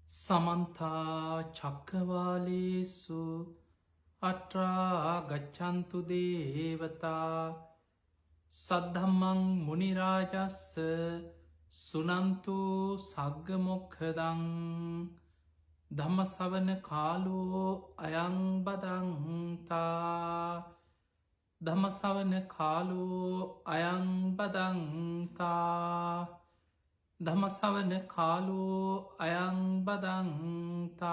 සමන්තා චක්කවාලේසු අට්‍රා ගච්චන්තු දේවතා සද්ධම්මං මුනිරාජස්ස සුනන්තු සග්ගමොක්ඛදං ධම්මසවන කාලෝ අයංබදන්තා ධම්මසවන කාලෝ අයංබදන්තා ධමසවන කාලෝ අයංබදන්තා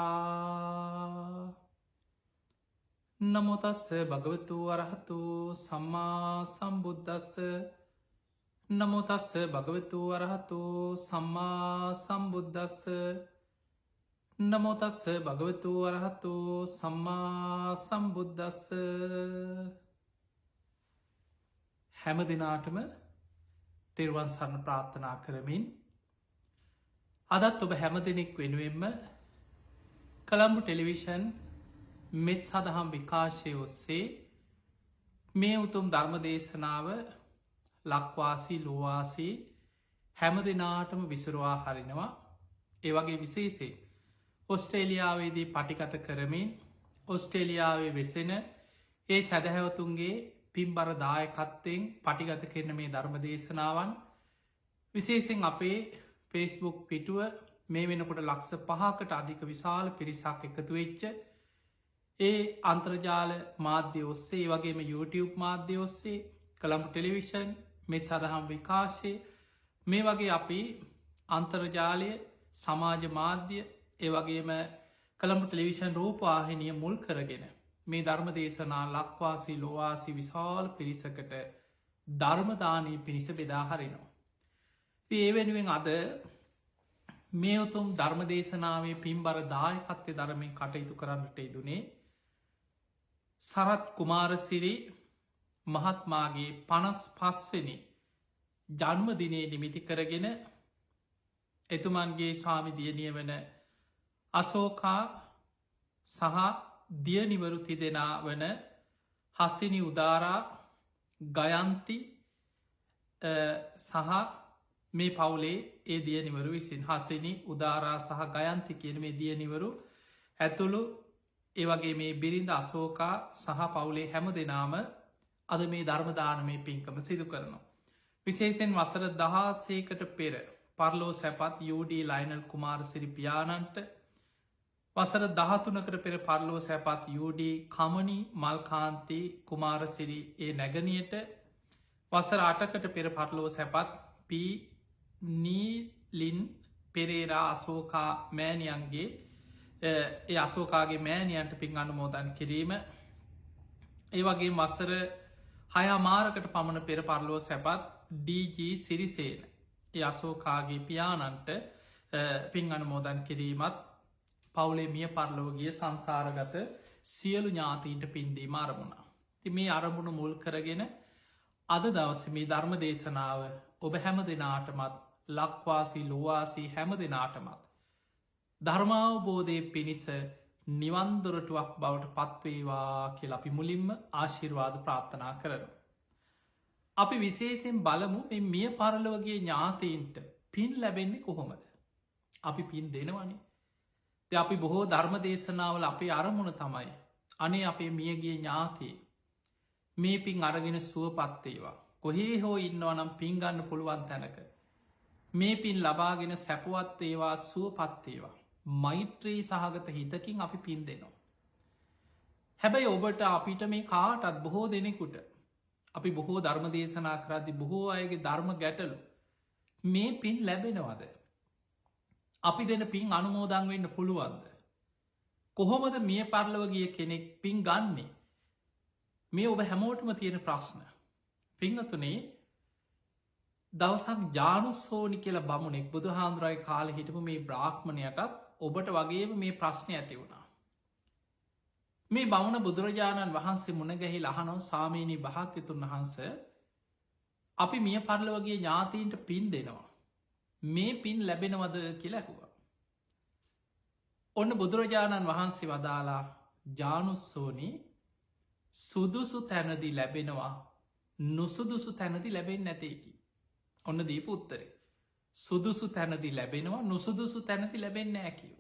නමුතස්ස භගවතු වරහතු සම්මා සම්බුද්ධස්ස නමුතස්ස භගවතු වරහතු සම්මා සම්බුද්ධස්ස නමුතස්ස භගවතු වරහතු සම්මා සම්බුද්ධස්ස හැම දිනාටම තෙරුවන් සරණ ප්‍රාර්ථනා කරමින් අදත් ඔබ හැම දෙනෙක් වෙනුවෙන්ම කළම්බු ටෙලිවිෂන් මෙත් සදහම් විකාශය ඔස්සේ මේ උතුම් ධර්ම දේශනාව ලක්වාසී ලෝවාසී හැම දෙනාටම විසුරවා හරිනවා. ඒවගේ විශේසේ ඔස්ට්‍රේලියාවේදී පටිගත කරමින් ඔස්ට්‍රේලියාවේ වෙසෙන ඒ සැදැහැවතුන්ගේ පින්බර දායකත්වයෙන් පටිගත කරන මේ ධර්ම දේශනාවන් විශේෂෙන් අපේ ෆේස්බුක් පිටුව මේ වෙනකොට ලක්ෂ 5කට අධික විශාල පිරිසක් එකතු වෙච්ච ඒ අන්තර්ජාල මාධ්‍ය ඔස්සේ වගේම YouTube මාධ්‍ය ඔස්සේ කළම්බු ටෙලිවිෂන් මෙත් සදහම් විකාශය මේ වගේ අපි අන්තර්ජාලය සමාජ මාධ්‍ය ඒ වගේම කළම්බු ටෙලිවිෂන් රූපවාහිනිය මුල් කරගෙන මේ ධර්ම දේශනා ලක්වාසී ලොවාසි විශාල පිරිසකට ධර්මදානී පිණිස බෙදාහරිනවා. ඒ වෙනුවෙන් අද මේ උතුම් ධර්ම දේශනාවේ පින්බර දායකත්වය ධර්මයෙන් කටයුතු කරන්නට යෙදුනේ සරත් කුමාරසිරි මහත්මාගේ 55 වෙනි ජන්මදිනයේ නිමිති කරගෙන එතුමන්ගේ ස්වාමි දියණිය වන අශෝකා සහ දියනිවරු තිදෙනා වන හසිනි උදාරා ගයන්ති සහ මේ පවුලේ ඒ දියනිවරු විසින් හසිනි උදාරා සහ ගයන්ති කියන මේ දියනිවරු ඇතුළු ඒවගේ මේ බිරිඳ අශෝකා සහ පවුලේ හැම දෙනාම අද මේ ධර්මදානමය පින්කම සිදු කරනවා. විශේෂෙන් වසර 16කට පෙර පරලෝ සැපත් යෝඩී ලයිනල් කුමාරසිරි පියාණන්ට වසර 13කට පෙර පරලෝ සැපත් යෝඩී කමනි මල්කාන්ති කුමාරසිරි ඒ නැගනියට වසර 8කට පෙර පරලෝ සැපත් පී නීලින් පෙරේරා අශෝකා මෑණියන්ගේ ඒ අශෝකාගේ මෑණියන්ට පින් අනුමෝදන් කිරීම ඒ වගේ වසර 6 මාරකට පමණ පෙර පරලෝ සැපත් ඩීජී සිරිසේන ඒ අශෝකාගේ පියාණන්ට පින් අනුමෝදන් කිරීමත් පවුලේ මිය පරලෝගිය සංසාරගත සියලු ඥාතීන්ට පින්දීම අරමුණා. ති මේ අරමුණු මුල් කරගෙන අද දවස මේ ධර්ම දේශනාව ඔබ හැම දෙනාටමත් ලක්වාසී ලෝවාසී හැම දෙනාටමත් ධර්මාවබෝධය පිණිස නිවන්දොරටුවක් බවට පත්වේවා කියල අපි මුලින්ම ආශිර්වාද ප්‍රාර්ථනා කරන. අපි විශේෂයෙන් බලමු මේ මිය පරලවගේ ඥාතීන්ට පින් ලැබෙන්නේ කොහොමද. අපි පින් දෙනවනේ. අපි බොහෝ ධර්ම දේශනාවල අපේ අරමුණ තමයි අනේ අපේ මියගිය ඥාතී මේ පින් අරගෙන සුවපත්තේවා කොහේ හෝ ඉන්නවා නම් පින්ගන්න පුළුවන් තැනක මේ පින් ලබාගෙන සැපුවත් ඒවා සුවපත්තේවා මෛත්‍රී සහගත හිතකින් අපි පින් දෙනවා. හැබැයි ඔබට අපිට මේ කාටත් බොහෝ දෙනෙකුට අපි බොහෝ ධර්ම දේශනා කරදදි බොහෝ අයගේ ධර්ම ගැටලු මේ පින් ලැබෙනවද. අපි දෙන පින් අනුමෝදන් වෙන්න පුළුවන්ද. කොහොමද මිය පරලව ගිය කෙනෙක් පින් ගන්නේ මේ ඔබ හැමෝටම තියෙන ප්‍රශ්න. පිංහතුනේ දවසක් ජානුස්සෝනි කියල බමුණෙක් බුදු හාන්දුරයි කාල හිටපු මේ බ්‍රාහ්මණයටත් ඔබට වගේම මේ ප්‍රශ්නය ඇති වුණා. මේ බමුණ බුදුරජාණන් වහන්සේ මුණගැහි ලහනෝ සාමීනී භාක්‍යතුන් වහන්ස අපි මිය පරලවගේ ඥාතීන්ට පින් දෙනවා. මේ පින් ලැබෙනවද කියලා ඇහුවා. ඔන්න බුදුරජාණන් වහන්සේ වදාලා ජානුස්සෝනි සුදුසු තැනදි ලැබෙනවා නුසුදුසු තැනදි ලැබෙන් නැතේකි. ඔන්න දීප උත්තරේ. සුදුසු තැනදි ලැබෙනවා නුසුදුසු තැනති ලැබෙන්න ඇකිව.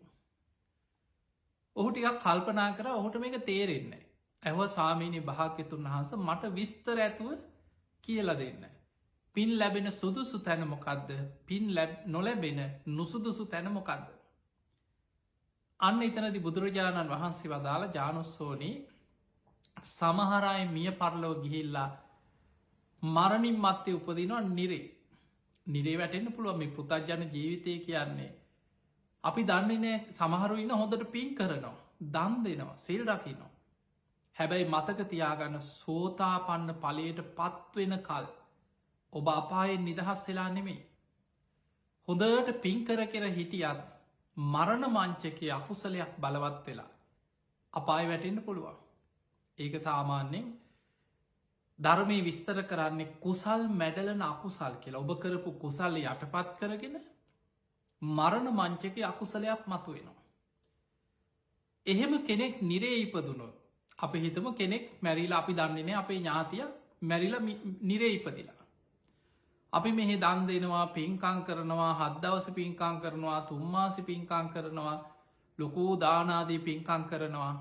ඔහු ටිකක් කල්පනා කර ඔහුට මේක තේරෙන්නේ. ඇහව ස්වාමීනි භාග්‍යතුන් වහන්ස මට විස්තර ඇතුව කියල දෙන්න. පින් ලැබෙන සුදුසු තැනමොකක්ද පින් නොලැබෙන නුසුදුසු තැනමොකක්ද. අන්න එතනති බුදුරජාණන් වහන්සේ වදාළ ජානුස්සෝනී සමහරයි මිය පරලෝ ගිහිල්ලා මරණින් මත්තේ උපදිනවා නිරේ වැටෙන්න්න පුළුව මේ පුතජන ජීවිතය කියන්නේ. අපි දන්නේ නෑ සමහරු ඉන්න හොඳට පින් කරනවා දන් දෙනවා සෙල් රකිනවා. හැබැයි මතක තියාගන්න සෝතාපන්න පලයට පත්වෙන කල් ඔබ අපායෙන් නිදහස් වෙලා නෙමේ. හොඳට පින්කර කෙර හිටියත් මරණ මංචකය අකුසලයක් බලවත් වෙලා අපාය වැටෙන්න්න පුළුවන්. ඒක සාමාන්‍යෙන් ධර්මය විස්තර කරන්නේ කුසල් මැඩලන අකුසල් කියලා ඔබ කරපු කුසල්ල යටපත් කරගෙන මරණ මංචක අකුසලයක් මතු වෙනවා. එහෙම කෙනෙක් නිරේ ඉපදුනොත් අපි හිතම කෙනෙක් මැරිලා අපි දන්නේනේ අපේ ඥාතිය මැරිල නිරේ ඉපදිලා. අපි මෙහි දන් දෙනවා පින්කං කරනවා හද්දවස පින්කං කරනවා තුම්මාසි පින්කං කරනවා ලොකූ දානාදී පින්කං කරනවා.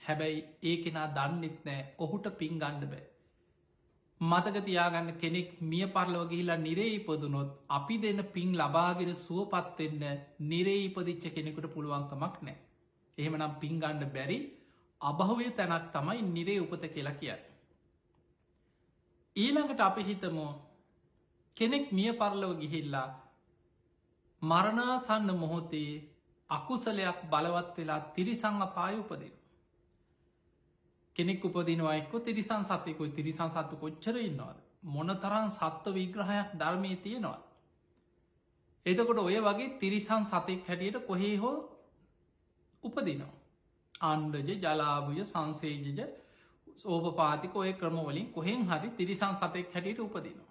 හැබැයි ඒ කෙනා දන්නෙත් නෑ ඔහුට පින් ගණ්ඩ බෑ. මතක තියාගන්න කෙනෙක් මිය පරලෝ ගිහිලා නිරේ ඉපදුනොත් අපි දෙන්න පින් ලබාගෙන සුවපත්වෙන්න නිරේ ඉපදිච්ච කෙනෙකුට පුළුවන්කමක් නෑ. එහෙමනම් පින් ගණ්ඩ බැරි අභවය තැනක් තමයි නිරේ උපත කියලා කියන්න. ඊළඟට අපි හිතමෝ කෙනෙක් මිය පරලව ගිහිල්ලා මරණාසන්න මොහොතේ අකුසලයක් බලවත් වෙලා තිරිසං අපාය උපදින. කෙනෙක් උපදිනවයික්කො තිරිසන් සතයකුයි තිරිසන් සත්තු කොච්චර ඉන්නවාද මොන තරන් සත්ව විග්‍රහයක් ධර්මය තියෙනවා. එතකොට ඔය වගේ තිරිසන් සතෙක් හැටියට කොහේ හෝ උපදිනවා. අන්ඩජ ජලාභය සංසේජජ සෝපපාතික ඔය ක්‍රමවලින් කොහෙන් හරි තිරිසන් සතෙක් හැටියට උපදිනවා.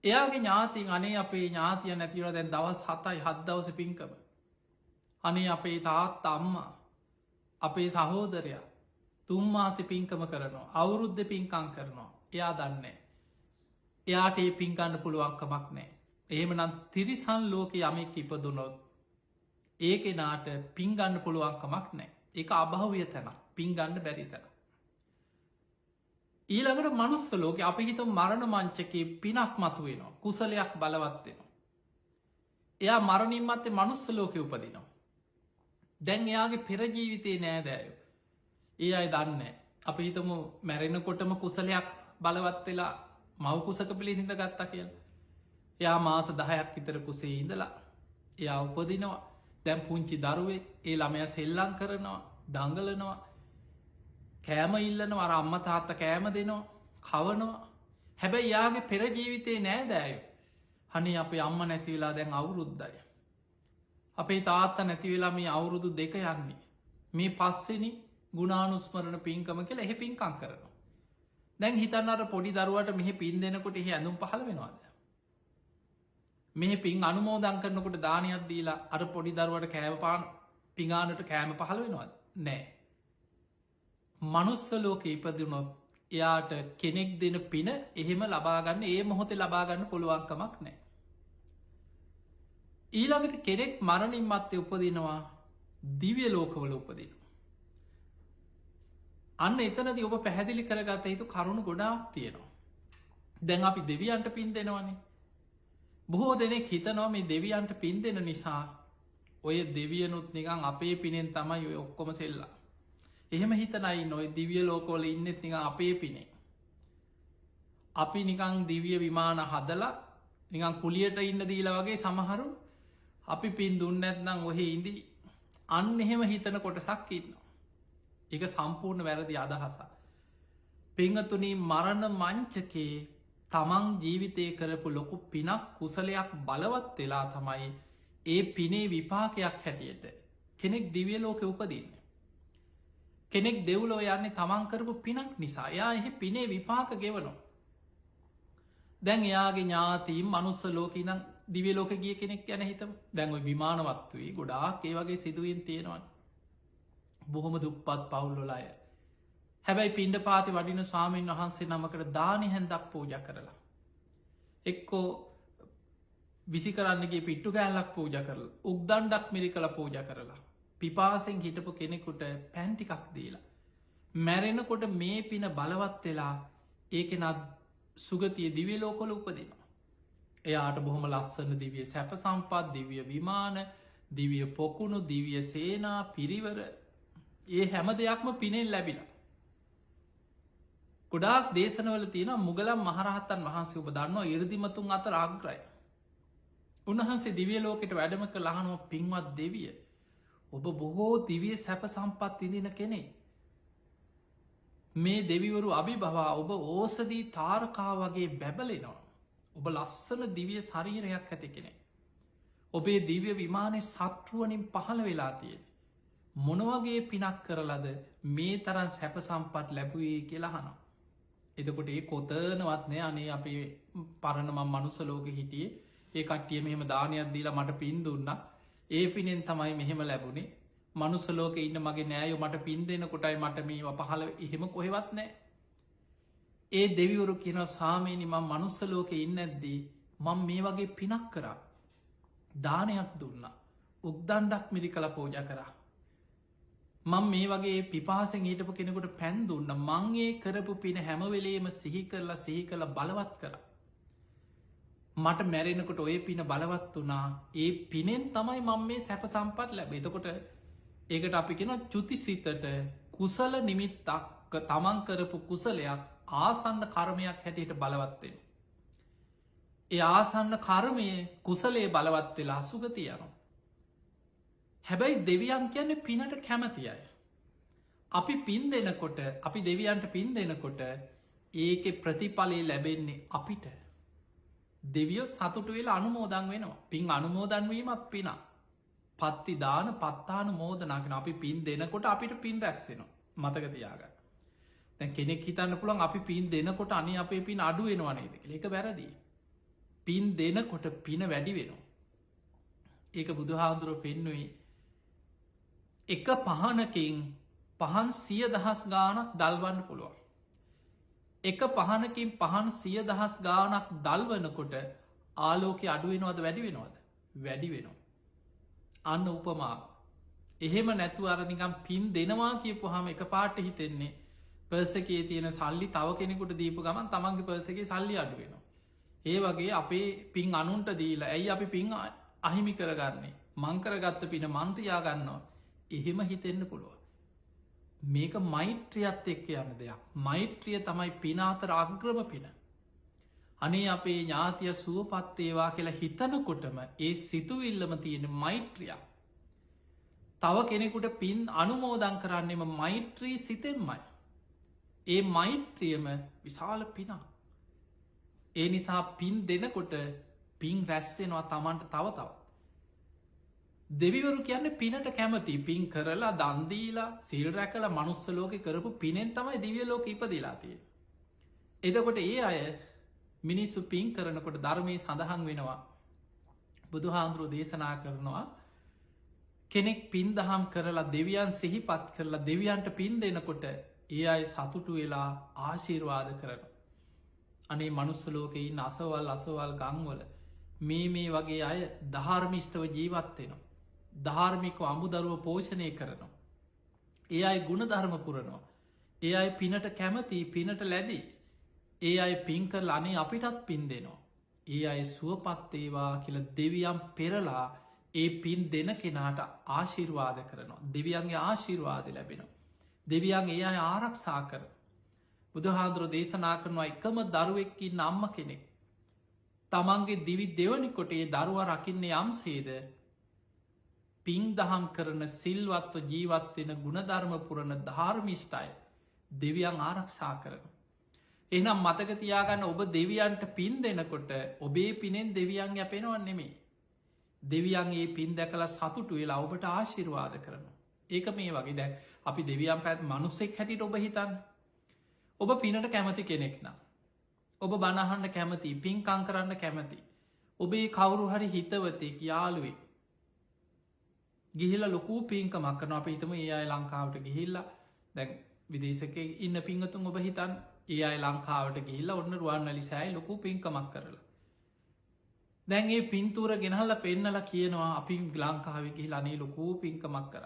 එයාගේ ඥාතින් අනේ අපේ ඥාතිය නැතිවල දැන් දවස් 7යි 7 දවස පින්කම. අනේ අපේ තාත් අම්මා අපේ සහෝදරයා තුම්මාසි පින්කම කරනවා අවුරුද්ධ පින්කං කරනවා එයා දන්නේ. එයාට ඒ පින්කන්න පුළුවන්කමක් නෑ. එහෙමනම් තිරිසන් ලෝක යමෙක් ඉපදුනොත් ඒ කෙනාට පින්ගන්න පුළුවන්කමක් නෑ. එක අභව්‍ය තැන පින්ගන්න බැරි තැන. ඊළඟට මනුස්ස ලෝක අපි හිත මරණ මංචකේ පිනක් මතු වෙනවා කුසලයක් බලවත්වෙනවා. එයා මරණින් මත්තේ මනුස්ස ලෝක උපදිනවා. දැන් එයාගේ පෙරජීවිතය නෑදෑයෝ. ඒ අයි දන්න අපි හිතම මැරෙනකොටම කුසලයක් බලවත් වෙලා මවකුසක පිළිසිඳ ගත්තා කියල. එයා මාස 10ක් විතර කුසේ ඉඳලා එයා උපදිනවා දැම් පුංචි දරුවේ ඒ ළමය සෙල්ලං කරනවා දංගලනවා කෑම ඉල්ලනවා අර අම්ම තාත්ත කෑම දෙනවා කවනවා. හැබැයි යාගේ පෙරජීවිතේ නෑ දෑයෝ. හනි අපේ අම්ම නැතිවෙලා දැන් අවුරුද්දයි. අපේ තාත්ත නැතිවෙලා මේ අවුරුදු 2 යන්නේ. මේ පස්වෙනි ගුණානුස්මරණ පින්කම කියලා එහෙ පින්කං කරනවා. දැන් හිතන්නට පොඩි දරුවට මෙහි පින් දෙනකොට එහෙ ඇඳුම් පහළ වෙනවාද. මෙහ පින් අනුමෝදං කරනකොට දානයක් දීලා අර පොඩි දරුවට කෑමපාන පිඟානට කෑම පහළ වෙනවාද නෑ. මනුස්ස ලෝක ඉපදිනොත් එයාට කෙනෙක් දෙන පින එහෙම ලබාගන්න ඒ මොහොතේ ලබාගන්න පුළුවන්කමක් නෑ. ඊළඟට කෙනෙක් මරණින් මත්තේ උපදිනවා දිව්‍ය ලෝකවල උපදින. අන්න එතනද ඔබ පැහැදිලි කරගත යුතු කරුණු ගොඩාක් තියෙනවා. දැන් අපි දෙවියන්ට පින් දෙනවනේ. බොහෝ දෙනෙක් හිතනවා මේ දෙවියන්ට පින් දෙන නිසා ඔය දෙවියනුත් නිකං අපේ පිනෙන් තමයි ඔය ඔක්කොම සෙල්ලා. එහෙම හිතනයි නොයි දිවිය ලෝකෝල ඉන්නෙත් නික අපේ පිනේ. අපි නිකං දිවිය විමාන හදලා නිකං කුලියට ඉන්න දීල වගේ සමහරු අපි පින් දුන්න ඇත්නම් ඔහෙ ඉදි අන්න එහෙම හිතන කොටසක් ඉන්නවා. එක සම්පූර්ණ වැරදි අදහසා. පිංහතුනී මරණ මංචකේ තමන් ජීවිතය කරපු ලොකු පිනක් කුසලයක් බලවත් වෙලා තමයි ඒ පිනේ විපාකයක් හැටියට කෙනෙක් දිවිය ලෝක උපදින්න. කෙනෙක් දෙව්ලෝ යන්නේ තමන් කරපු පිනක් නිසා යා එහි පිනේ විපාක ගෙවනවා. දැන් එයාගේ ඥාතීම් මනුස්ස ලෝකනම් දිවිය ලෝක ගිය කෙනෙක් ගැන හිතම දැන්ව විමානවත්වී ගොඩාක් ඒ වගේ සිදුවෙන් තියෙනවා. බොහොම දුප්පත් පවුල්ලොල අය. හැබැයි පින්ඩ පාති වඩින ස්වාමීන් වහන්සේ නමකට දානි හැන්දක් පූජ කරලා. එක්කෝ විසි කරන්නගේ පිට්ටු කෑල්ලක් පූජ කරල උක්දන්ඩක් මිරි කළ පූජ කරලා. පිපාසෙන් හිටපු කෙනෙකුට පැන්ටිකක් දීලා. මැරෙනකොට මේ පින බලවත් වෙලා ඒකෙනත් සුගතිය දිවිය ලෝකොල උපදිනවා. එයාට බොහොම ලස්සන දිවිය සැප සම්පත් දිවිය විමාන දිවිය පොකුණු දිවිය සේනා පිරිවර ඒ හැම දෙයක්ම පිනෙන් ලැබිලා. ගොඩාක් දේශනවල තියෙන මුගලම් මහරහත්තන් වහන්සේ ඔබ දන්නවා ඉරදිමතුන් අතර අග්‍රයි. උන්වහන්සේ දිවිය ලෝකෙට වැඩම කළ අහනවා පින්වත් දෙවිය. ඔබ බොහෝ දිවිය සැප සම්පත් විඳින කෙනෙක්. මේ දෙවිවරු අභිභවා ඔබ ඕසදී තාරකා වගේ බැබලෙනවා. ඔබ ලස්සන දිවිය ශරීරයක් ඇති කෙනෙ. ඔබේ දිව්‍ය විමානය සත්රුවනින් පහළ වෙලා තියෙන. මොනවගේ පිනක් කරලද මේ තරන් සැප සම්පත් ලැබුවේ කියලාහනවා. එතකොට ඒ කොතනවත්නය අනේ අපේ පරණම මනුසලෝක හිටියේ ඒ කට්ටිය මෙහෙම දානයක් දීලා මට පින් දුන්න ඒ පිනෙන් තමයි මෙහෙම ලැබුණේ මනුසලෝක ඉන්න මගේ නෑයෝ මට පින් දෙන කොටයි මට මේ පහල එහෙම කොහෙවත් නෑ. ඒ දෙවිවරු කියන සාමීනි මං මනුස්සලෝක ඉන්න ඇද්දී මං මේ වගේ පිනක් කරා දානයක් දුන්න උක්දන්ඩක් මිරි කළ පෝජ කරා. මං මේ වගේ පිපාසෙන් ඊටපු කෙනෙකුට පැන් දුන්න මංගේ කරපු පින හැමවෙලේම සිහි කළ බලවත් කර. මට මැරෙනකොට ඔය පින බලවත් වනා ඒ පිනෙන් තමයි මං මේ සැප සම්පත් ලැබ එතකොට ඒකට අපි කෙන චුතිසිතට කුසල නිමිත්තක් තමන් කරපු කුසලයක් ආසන්න කර්මයක් හැටියට බලවත්වෙන. ඒ ආසන්න කර්මය කුසලේ බලවත් වෙලා සුගති යනවා. හැබැයි දෙවියන් කියන්නේ පිනට කැමතියි. අපි පින් දෙනකොට අපි දෙවියන්ට පින් දෙනකොට ඒක ප්‍රතිඵලය ලැබෙන්නේ අපිට. දෙවියෝ සතුට වෙලා අනුමෝදන් වෙනවා. පින් අනුමෝදන්වීමත් පින. පත්ති දාන පත්තාන මෝදනාගෙන අපි පින් දෙනකොට අපිට පින් රැස්සෙනවා. මතක තියාගන්න. දැන් කෙනෙක් හිතන්න පුළුවන් අපි පින් දෙනකොට අනි අපේ පින් අඩු වෙනවා නේද කියලා. ඒක වැරදි. පින් දෙනකොට පින වැඩි වෙනවා. ඒක බුදුහාමුදුරුවෝ පෙන්වුවේ එක පහනකින් පහන් 100,000 ගානක් දල්වන්න පුළුවන්. එක පහනකින් පහන් 100,000 ගානක් දල්වනකොට ආලෝකය අඩු වෙනවද වැඩි වෙනවද? වැඩි වෙනවා. අන්න උපමාව. එහෙම නැතුව අර නිකන් පින් දෙනවා කියපුවාම එකපාරට හිතෙන්නේ පර්ස් එකේ තියෙන සල්ලි තව කෙනෙකුට දීපු ගමන් තමන්ගේ පර්ස් එකේ සල්ලි අඩු වෙනවා. ඒ වගේ අපේ පින් අනුන්ට දීලා ඇයි අපි පින් අහිමි කරගන්නේ? මං කරගත්ත පින මන් තියා ගන්නවා. එහෙම හිතෙන්න පුළුවන්. මේක මෛත්‍රියත් එක්ක යන දෙයක්. මෛත්‍රිය තමයි පින අතර අග්‍රම පින. අනේ අපේ ඥාතිය සුවපත් වේවා කියලා හිතනකොටම ඒ සිතුවිල්ලම තියෙන මෛත්‍රිය. තව කෙනෙකුට පින් අනුමෝදන් කරන්නෙම මෛත්‍රී සිතෙන්මයි. ඒ මෛත්‍රියම විශාල පිනක්. ඒ නිසා පින් දෙනකොට පින් රැස්වෙනවා තමන්ට තව තවත්. දෙවිවරු කියන්නේ පිනට කැමති පින් කරලා දන්දීලා සිල් රැකල මනුස්සලෝක කරපු පිනෙන් තමයි දිවිය ලෝක ඉපදිලා තියෙන්නේ. එතකොට ඒ අය මිනිස්සු පින් කරනකොට ධර්මයේ සඳහන් වෙනවා. බුදුහාමුදුරුවෝ දේශනා කරනවා කෙනෙක් පින් දහම් කරලා දෙවියන් සිහිපත් කරලා දෙවියන්ට පින් දෙනකොට ඒ අය සතුටු වෙලා ආශිර්වාද කරන. අනේ මනුස්සලෝකයින් අසවල් ගංවල මේ වගේ අය ධාර්මිෂ්ටව ජීවත්වෙනවා. ධාර්මිකව අමුදරුව පෝෂණය කරනවා. ඒ අයි ගුණ ධර්ම පුරනවා. ඒ අයි පිනට කැමති පිනට ලැබී. ඒ අයි පින්කරල අනේ අපිටත් පින් දෙනවා. ඒ අයි සුවපත්තේවා කියල දෙවියම් පෙරලා ඒ පින් දෙන කෙනාට ආශිර්වාද කරනවා. දෙවියන්ගේ ආශිර්වාද ලැබෙනවා. දෙවියන් ඒ අය ආරක්ෂා කර. බුදුහාන්දුරුවෝ දේශනා කරනවා එකම දරුවෙක්කින් අම්ම කෙනෙක්. තමන්ගේ දිවි දෙවනිකොට ඒ දරුව රකින්නේ යම්සේද පින් දහම් කරන සිල්වත්ව ජීවත්වෙන ගුණධර්ම පුරණ ධාර්මිෂ්ටයි දෙවියන් ආරක්ෂා කරන. එහනම් මතකතියාගන්න ඔබ දෙවියන්ට පින් දෙනකොට ඔබේ පිනෙන් දෙවියන් යැපෙනවන් නෙමේ. දෙවියන්ගේ පින් දැකලා සතුටු වෙලා ඔබට ආශිර්වාද කරනවා. ඒක මේ වගේ දැ අපි දෙවියන් පැත් මනුස්සෙක් හැටිට ඔබ හිතන්න. ඔබ පිනට කැමති කෙනෙක් නම්. ඔබ බණහන්න කැමති පින්කං කරන්න කැමති. ඔබේ කවුරු හරි හිතවතෙක් යාළුවේ ගිහිල ලොකූ පින්කමක් කරන අප හිතම ඒ අයි ලංකාවට ගිහිල්ලා දැන් විදේශක ඉන්න පිංහතුන් ඔබ හිතන් ඒ අයි ලංකාවට ගිහිල්ලා ඔන්න රුවන්වැලි සෑයි ලොකු පින්කමක් කරලා. දැන්ගේ පින්තූර ගෙනහල්ල පෙන්නල කියනවා අපි ලංකාව ගිහිලා අනේ ලොකූ පින්කමක් කර.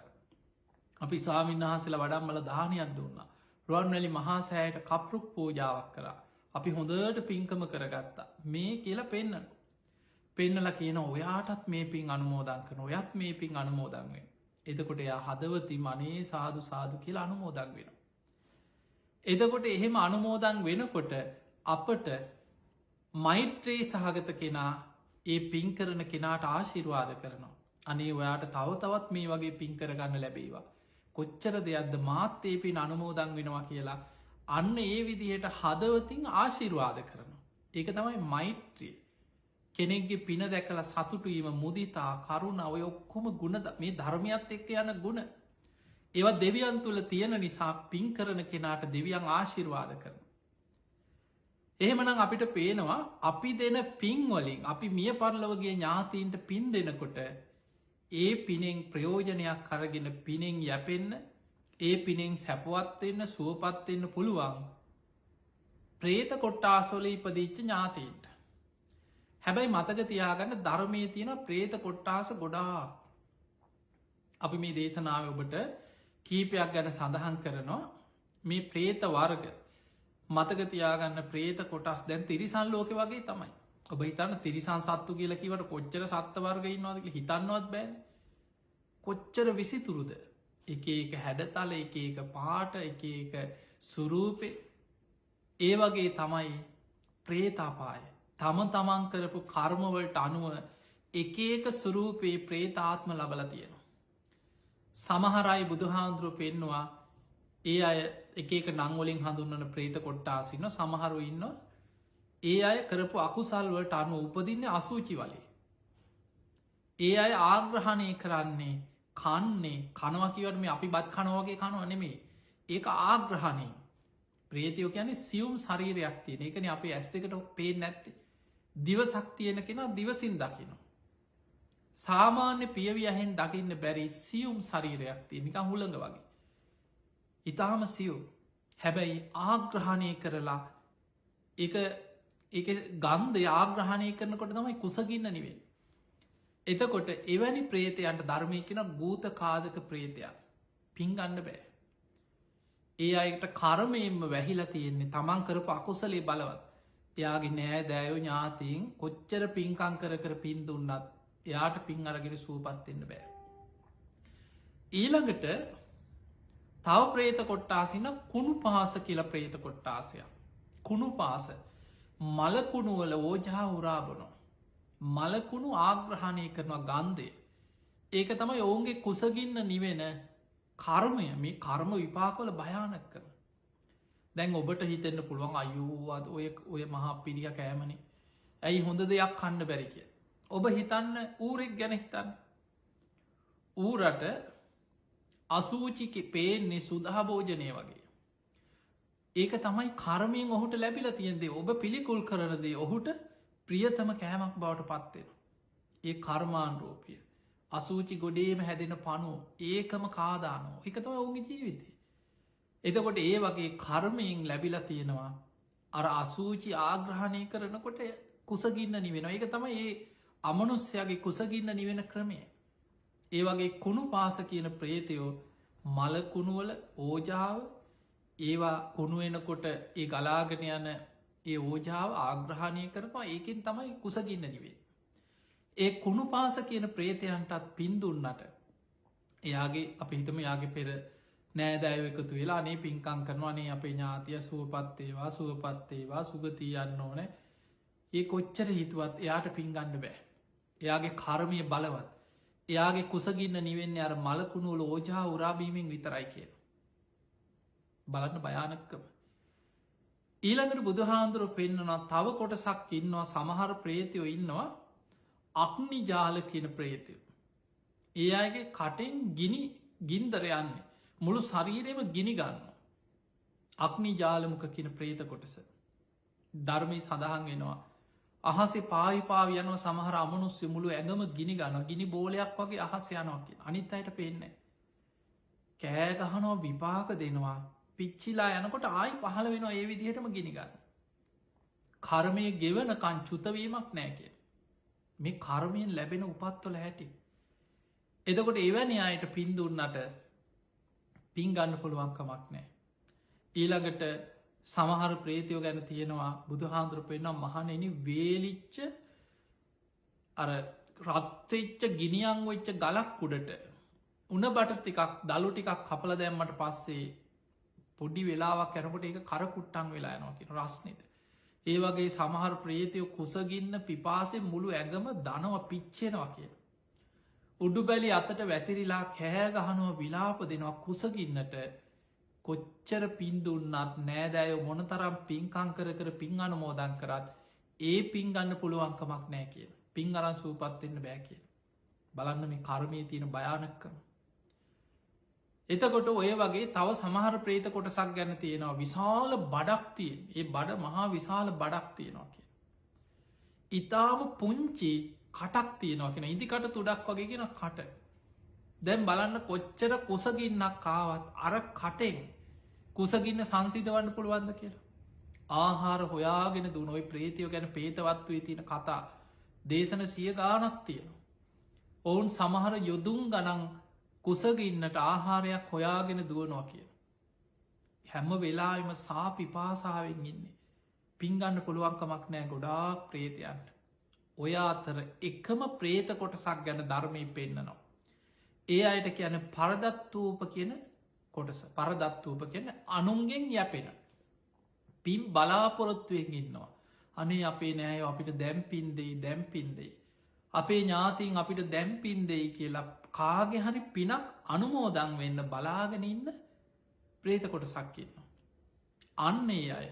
අපි ස්වාමීන් වහන්සේලා වඩම්මල දානයක් දුන්නා. රුවන්වැලි මහා සෑයට කප්රුක් පූජාවක් කරා. අපි හොඳට පින්කම කරගත්තා. මේ කියලා පෙන්නන. පෙන්නල කියන ඔයාටත් මේ පින් අනුමෝදන් කරන ඔයත් මේ පින් අනුමෝදන්වෙන්. එතකොට එයා හදවති මනේ සාදු සාදු කියලා අනුමෝදන් වෙන. එතකොට එහෙම අනුමෝදන් වෙනකොට අපට මෛත්‍රී සහගත කෙනා ඒ පින් කරන කෙනාට ආශිර්වාද කරනවා. අනේ ඔයාට තව තවත් මේ වගේ පින් කරගන්න ලැබේවා. කොච්චර දෙයක්ද මාත් ඒ පින් අනුමෝදන් වෙනවා කියලා අන්න ඒ විදිහට හදවතින් ආශිර්වාද කරනවා. ඒක තමයි මෛත්‍රිය. කෙනෙක්ගේ පින දැකල සතුටුවීම මුදිතා කරුණ ඔය ඔක්කොම ගුණ මේ ධර්මයත් එක්ක යන ගුණ. ඒවත් දෙවියන් තුළ තියෙන නිසා පින් කරන කෙනාට දෙවියන් ආශිර්වාද කරන. එහෙමනම් අපිට පේනවා අපි දෙන පින්වලින් අපි මිය පරලවගේ ඥාතීන්ට පින් දෙනකොට ඒ පිනෙන් ප්‍රයෝජනයක් කරගෙන පිනෙන් යැපෙන්න ඒ පිනෙන් සැපවත්වෙන්න සුවපත්වෙන්න පුළුවන් ප්‍රේත කොට්ටාසොල ඉපදිච්ච ඥාතීන්ට. හැබැයි මතක තියාගන්න ධර්මය තියෙන ප්‍රේත කොට්ටාස ගොඩා. අපි මේ දේශනාව ඔබට කීපයක් ගැන සඳහන් කරනවා මේ ප්‍රේත වර්ග මතක තියාගන්න ප්‍රේත කොටස් දැන් තිරිසන් ලෝක වගේ තමයි. ඔබ හිතන්න තිරිසන් සත්තු කියලා කිවට කොච්චර සත්ත වර්ග ඉන්නවාද හිතන්නවත් බෑන් කොච්චර විසිතුරුද එක එක හැඩතල එක එක පාට එක එක සුරූපේ ඒ වගේ තමයි ප්‍රේතාපාය තම තමන් කරපු කර්මවලට අනුව එක එක සුරූපයේ ප්‍රේතාත්ම ලබල තියෙනවා. සමහරයි බුදුහාන්දුරුව පෙන්නවා ඒ අය එක නංවලින් හඳුන්නන ප්‍රේත කොට්ටාසින්න සමහරු ඉන්න ඒ අය කරපු අකුසල්වලට අනු උපදින්න අසූචි වලේ. ඒ අය ආග්‍රහණය කරන්නේ කන්නේ කනවකිවට මේ අපි බත් කනවගේ කනුව නෙමේ ඒක ආග්‍රහණය ප්‍රේතියෝ කියන්නේ සියුම් ශරීරයක් තියෙන එකන අපේ ඇස් දෙකට පේ නැත්තේ දිවසක්තියන කෙන දිවසින් දකිනවා. සාමාන්‍ය පියවියහෙන් දකින්න බැරි සියුම් ශරීරයක් තියෙන නිකං හුළඟ වගේ. ඉතාම සියු හැබැයි ආග්‍රහණය කරලා ඒ ගන්ධ ආග්‍රහණය කරනකොට තමයි කුසගින්න නිවෙන්. එතකොට එවැනි ප්‍රේතයන්ට ධර්මය කෙන ගූත කාදක ප්‍රේතයක් පින්ගන්න බෑ. ඒ අයට කරමයෙන්ම වැහිලා තියෙන්නේ තමන් කරපු අකුසලේ බලවත්. එයාගේ නෑ දෑයෝ ඥාතීන් කොච්චර පින්කං කර පින් දුන්නත් එයාට පින් අරගෙන සූපත්වෙන්න බෑ. ඊළඟට තව ප්‍රේත කොට්ටාසින කුණු පාස කියල ප්‍රේත කොට්ටාසයක්. කුණු පාස මලකුණුවල ඕජහා උරාබනෝ. මලකුණු ආග්‍රහණය කරනවා ගන්දය. ඒක තමයි ඔවුන්ගේ කුසගින්න නිවෙන කර්මය මේ කර්ම විපාකොල භයානක් කරන. දැන් ඔබට හිතෙන්න්න පුළුවන් අයුවත් ඔය මහා පිරිිය කෑමනි. ඇයි හොඳ දෙයක් කණ්ඩ බැරි කිය. ඔබ හිතන්න ඌරෙක් ගැන හිතන්න. ඌරට අසූචික පේන්නේ සුදහභෝජනය වගේ. ඒක තමයි කර්මයෙන් ඔහුට ලැබිල තියෙන්දේ ඔබ පිළිකුල් කරනදේ ඔහුට ප්‍රියතම කෑමක් බවට පත්වෙන. ඒ කර්මාන් රෝපිය. අසූචි ගොඩේම හැදෙන පනු ඒකම කාදානෝ එකතම ඔවුගේ ජීවිතය. එතකොට ඒ වගේ කර්මයෙන් ලැබිල තියෙනවා අර අසූචි ආග්‍රහණය කරනකොට කුසගින්න නිවෙන එක තම ඒ අමනුස්්‍යයාගේ කුසගින්න නිවෙන ක්‍රමය. ඒ වගේ කුණු පාස කියන ප්‍රේතයෝ මලකුණුවල ඕජාව ඒවා කුණුවෙනකොට ඒ ගලාගෙන යන ඒ ඕජාව ආග්‍රහණය කරපා ඒකෙන් තමයි කුසගින්න නිවේ. ඒ කුණු පාස කියන ප්‍රේතයන්ටත් පින්දුන්නට එයාගේ අපි හිතම යාගේ පෙර නෑදෑව එකතු වෙලා අනේ පින්කං කරනවානේ අපේ ඥාතිය සුවපත්තේවා සුවපත්තේවා සුගතිය යන්න ඕන ඒ කොච්චර හිතුවත් එයාට පින්ගන්න බෑ. එයාගේ කර්මය බලවත් එයාගේ කුසගින්න නිවෙන්නේ අර මලකුණුවල ඕජා උරාබීමෙන් විතරයි කිය. බලන්න භයානක්කම. ඊළඟට බුදුහාන්දුරුව පෙන්න්නනවා තව කොටසක් ඉන්නවා සමහර ප්‍රේතියෝ ඉන්නවා අක්නි ජාල කියන ප්‍රේතිය. ඒ අයගේ කටෙන් ගින්දර යන්නේ මුළු ශරීරයම ගිනි ගන්න. අක්නි ජාලමුක කියන ප්‍රේත කොටස. ධර්මී සඳහන් වෙනවා. අහසේ පාවිපාව යනව සමහර අමනුස්්‍ය මුළු ඇඟම ගිනි ගන්න ගිනි බෝලයක් වගේ අහස යනවාකි අනිත් අයට පෙන්නේ. කෑගහනෝ විපාක දෙනවා පිච්චිලා යනකොට ආයි පහළ වෙනවා ඒ විදිහටම ගිනිගන්න. කර්මය ගෙවනකන් චුතවීමක් නෑකය. මේ කර්මයෙන් ලැබෙන උපත්වල හැටි. එදකොට එවැනි අයට පින්දුන්නට පින් ගන්න පුළුවන්කමක් නෑ. ඊළඟට සමහර ප්‍රේතියෝ ගැන තියෙනවා බුදු හාන්දුරපෙන්න්න මහනෙන වේලිච්ච අර රත්වෙච්ච ගිනිියං වෙච්ච ගලක් උඩට උන බට ටිකක් දළු ටිකක් කපල දැම්මට පස්සේ පොඩි වෙලාවක් යැනකොට ඒක කරකුට්ටන් වෙලා යනවා කියෙන රස්නෙද. ඒ වගේ සමහර ප්‍රේතියෝ කුසගින්න පිපාසේ මුළු ඇගම දනව පිච්චෙනවා කිය. උඩු බැලි අතට වැතිරිලා කෑගහනුව විලාප දෙනවා කුසගින්නට කොච්චර පින්දුන්නත් නෑදෑයෝ මොනතරම් පින්කං කර පින් අනුමෝදන් කරත් ඒ පින් ගන්න පුළුවන්කමක් නෑ කිය. පින් අරන් සූපත්වෙන්න බෑ කිය. බලන්න මේ කර්මය තියෙන භයානක්කම. එතකොට ඔය වගේ තව සමහර ප්‍රේත කොටසක් ගැන තියෙනවා විශාල බඩක් තියෙන් ඒ බඩ මහා විශාල බඩක් තියෙනවා කිය. ඉතාම පුංචි කටක් තියෙනවා කියෙන ඉදිකට තුඩක් වගේගෙන කට. දැම් බලන්න කොච්චර කුසගින්නක් කාවත් අර කටෙන් කුසගින්න සංසිධවන්න පුළුවන්ද කියලා. ආහාර හොයාගෙන දුනොයි ප්‍රේතියෝ ගැන පේතවත්වය තියෙන කතා දේශන සිය ගානක් තියෙනවා. ඔවුන් සමහර යොදුම් ගනන් කුසගින්නට ආහාරයක් හොයාගෙන දුවනවා කිය. හැම වෙලාම සාපි පාසාාවෙන් ඉන්නේ. පින්ගන්න පුළුවන්කමක් නෑ ගොඩාක් ප්‍රේතයන්ට. ඔය අතර එකම ප්‍රේත කොටසක් ගැන ධර්මය පෙන්න්නනවා. ඒ අයට කියන පරදත්වූප කියන කොටස පරදත්වූප කියන අනුන්ගෙන් යැපෙන. පින් බලාපොරොත්තුවෙන් ඉන්නවා. අනේ අපේ නෑයෝ අපිට දැම්පින්දෙයි දැම්පින්දෙයි. අපේ ඥාතින් අපිට දැම්පින්දෙයි කියලා කාගෙ හරි පිනක් අනුමෝදං වෙන්න බලාගෙන ඉන්න ප්‍රේත කොටසක් ඉන්නවා. අන්න ඒ අය.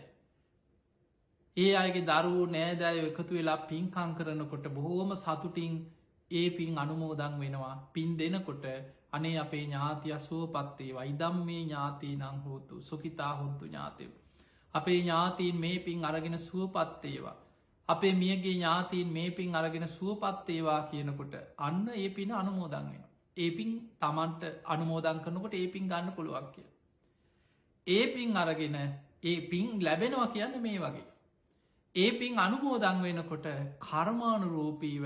ඒ අයගේ දරුවෝ නෑදෑයෝ එකතු වෙලා පින්කං කරනකොට බොහෝම සතුටින් ඒ පින් අනුමෝදං වෙනවා පින් දෙනකොට අනේ අපේ ඥාතිය සුවපත්තේවා ඉදම් මේ ඥාතී නං හෝතු සුකිතා හොන්තු ඥාතයව. අපේ ඥාතීන් මේ පින් අරගෙන සුවපත්තේවා. අපේ මියගේ ඥාතීන් මේ පින් අරගෙන සුවපත්තේවා කියනකොට අන්න ඒ පින අනුමෝදන් වෙන. ඒ පින් තමන්ට අනුමෝදන් කරනකොට ඒ පින් ගන්න පුළුවන් කිය. ඒ පින් අරගෙන ඒ පින් ලැබෙනවා කියන්න මේ වගේ. ඒ පින් අනුමෝදන් වෙනකොට කර්මානුරූපීව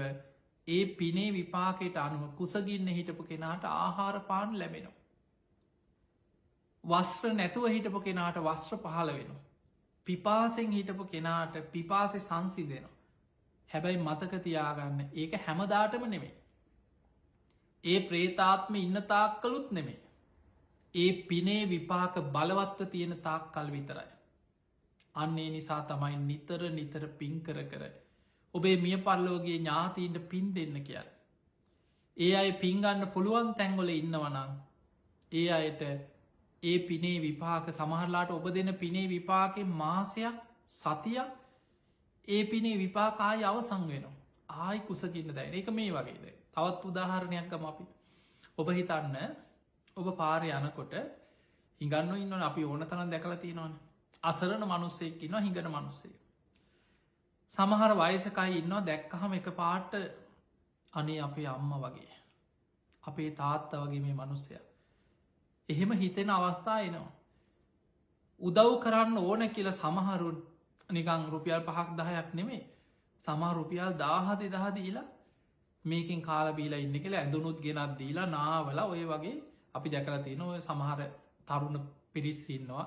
ඒ පිනේ විපාකයට අනුව කුසගින්න හිටපු කෙනාට ආහාර පාන ලැබෙනවා. වස්ත්‍ර නැතුව හිටපු කෙනාට වස්ත්‍ර පහල වෙනවා. පිපාසෙන් හිටපු කෙනාට පිපාසෙ සංසි දෙනවා. හැබැයි මතක තියාගන්න ඒක හැමදාටම නෙමේ. ඒ ප්‍රේතාත්ම ඉන්න තාක්කලුත් නෙමේ. ඒ පිනේ විපාක බලවත්ව තියෙන තාක් කල් විතරයි. අන්නේ නිසා තමයි නිතර නිතර පින් කර කර ඔබේ මිය පරලෝගේ ඥාතීන්ට පින් දෙන්න කියන්න. ඒ අය පින්ගන්න පුළුවන් තැන්ගොල ඉන්නවනම් ඒ අයට ඒ පිනේ විපාක සමහරලාට ඔබ දෙන පිනේ විපාකෙ මාසයක් සතියක් ඒ පිනේ විපාකාය අවසං වෙනවා. ආයි කුසකින්න දැයි එක මේ වගේද. තවත් උදාහරණයක්කම අපි ඔබ හිතන්න ඔබ පාරය යනකොට හිඟන්න ඉන්න අපි ඕන තරන් දැකලා තියෙනවන අසරන මනුස්සෙක් ඉන්න හිඟන මනුස්සේ. සමහර වයසකයි ඉන්නවා දැක්කහම එක පාට අනේ අපේ අම්ම වගේ අපේ තාත්ත වගේ මේ මනුස්සය එහෙම හිතෙන අවස්ථා එනවා. උදව් කරන්න ඕන කියල සමහරුන් නිකං රුපියල් 5-10ක් නෙමේ සමහ රුපියල් 10 දීලා මේකින් කාලබීලා ඉන්න කියලා ඇඳුනුත් ගෙනත් දීලා නාවල ඔය වගේ අපි දැකලා තියෙන ඔය සමහර තරුණ පිරිස් ඉන්නවා.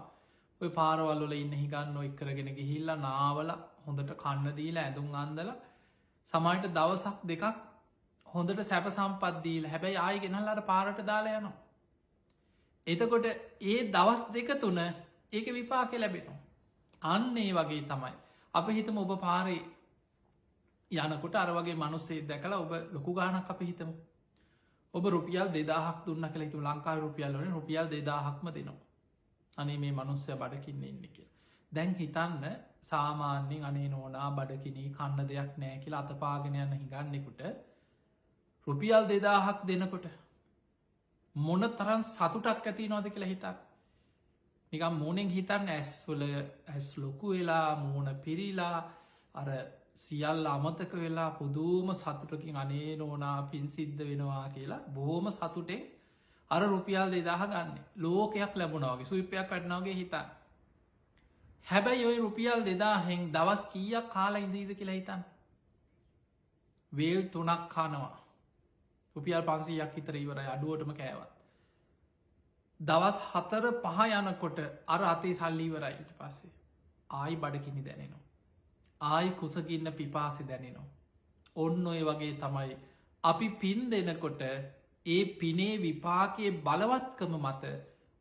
ඔය පාරවල්ල ඉන්න හිගන්න එක්කරගෙන ගිහිල්ලා නාවල හොඳට කන්න දීලා ඇඳුම් අන්දල සමයිට දවසක් දෙකක් හොඳට සැප සම්පත්දීල හැබැයි ආය ගෙනල්ලට පාරට දාලා යනවා. එතකොට ඒ දවස් දෙක තුන ඒක විපාක ලැබෙනවා. අන්න ඒ වගේ තමයි. අප හිතම ඔබ පාරේ යනකොට අරවගේ මනුස්සේ දැකලා ඔබ ලොකු ගානක් අප හිතම. ඔබ රුපියල් 2000ක් දුන්න කළ තු ලංකාව රුපියල් වන රුපියල් 2000ක්ම දෙනවා. අනේ මේ මනුස්සය බඩකින්න ඉන්න කිය. දැන් හිතන්න සාමාන්‍යෙන් අනේ නෝනා බඩකිනී කන්න දෙයක් නෑ කියලා අතපාගෙන යන්න හිගන්නෙකුට රුපියල් 2000ක් දෙනකොට මොන තරන් සතුටක් ඇති නොද කියලා හිතක්. නිකම් මෝනෙන් හිතන්න ඇස්වල ඇස් ලොකු වෙලා මූුණ පිරිලා අර සියල් අමතක වෙලා පුදුම සතුටකින් අනේ නෝනා පින් සිද්ධ වෙනවා කියලා බොහෝම සතුටෙන් අර රුපියල් 2000 ගන්න ලෝකයක් ලැබුණවාගේ සුවිපයක් කටනාවගේ හිතන්. හැබැයි ඔය රුපියල් 2000හෙන් දවස් කීයක් කාලා ඉදීද කියලා හිතන්. වේල් 3ක් කානවා රුපියල් 500ක් හිතර ඉවරයි අඩුවටම කෑවත්. දවස් 4-5 යනකොට අර අතේ සල්ලීවරයිට පස්සේ ආයි බඩකිනි දැනෙනවා. ආයි කුසගින්න පිපාසි දැනෙනවා. ඔන්න ඔය වගේ තමයි අපි පින් දෙනකොට ඒ පිනේ විපාකයේ බලවත්කම මත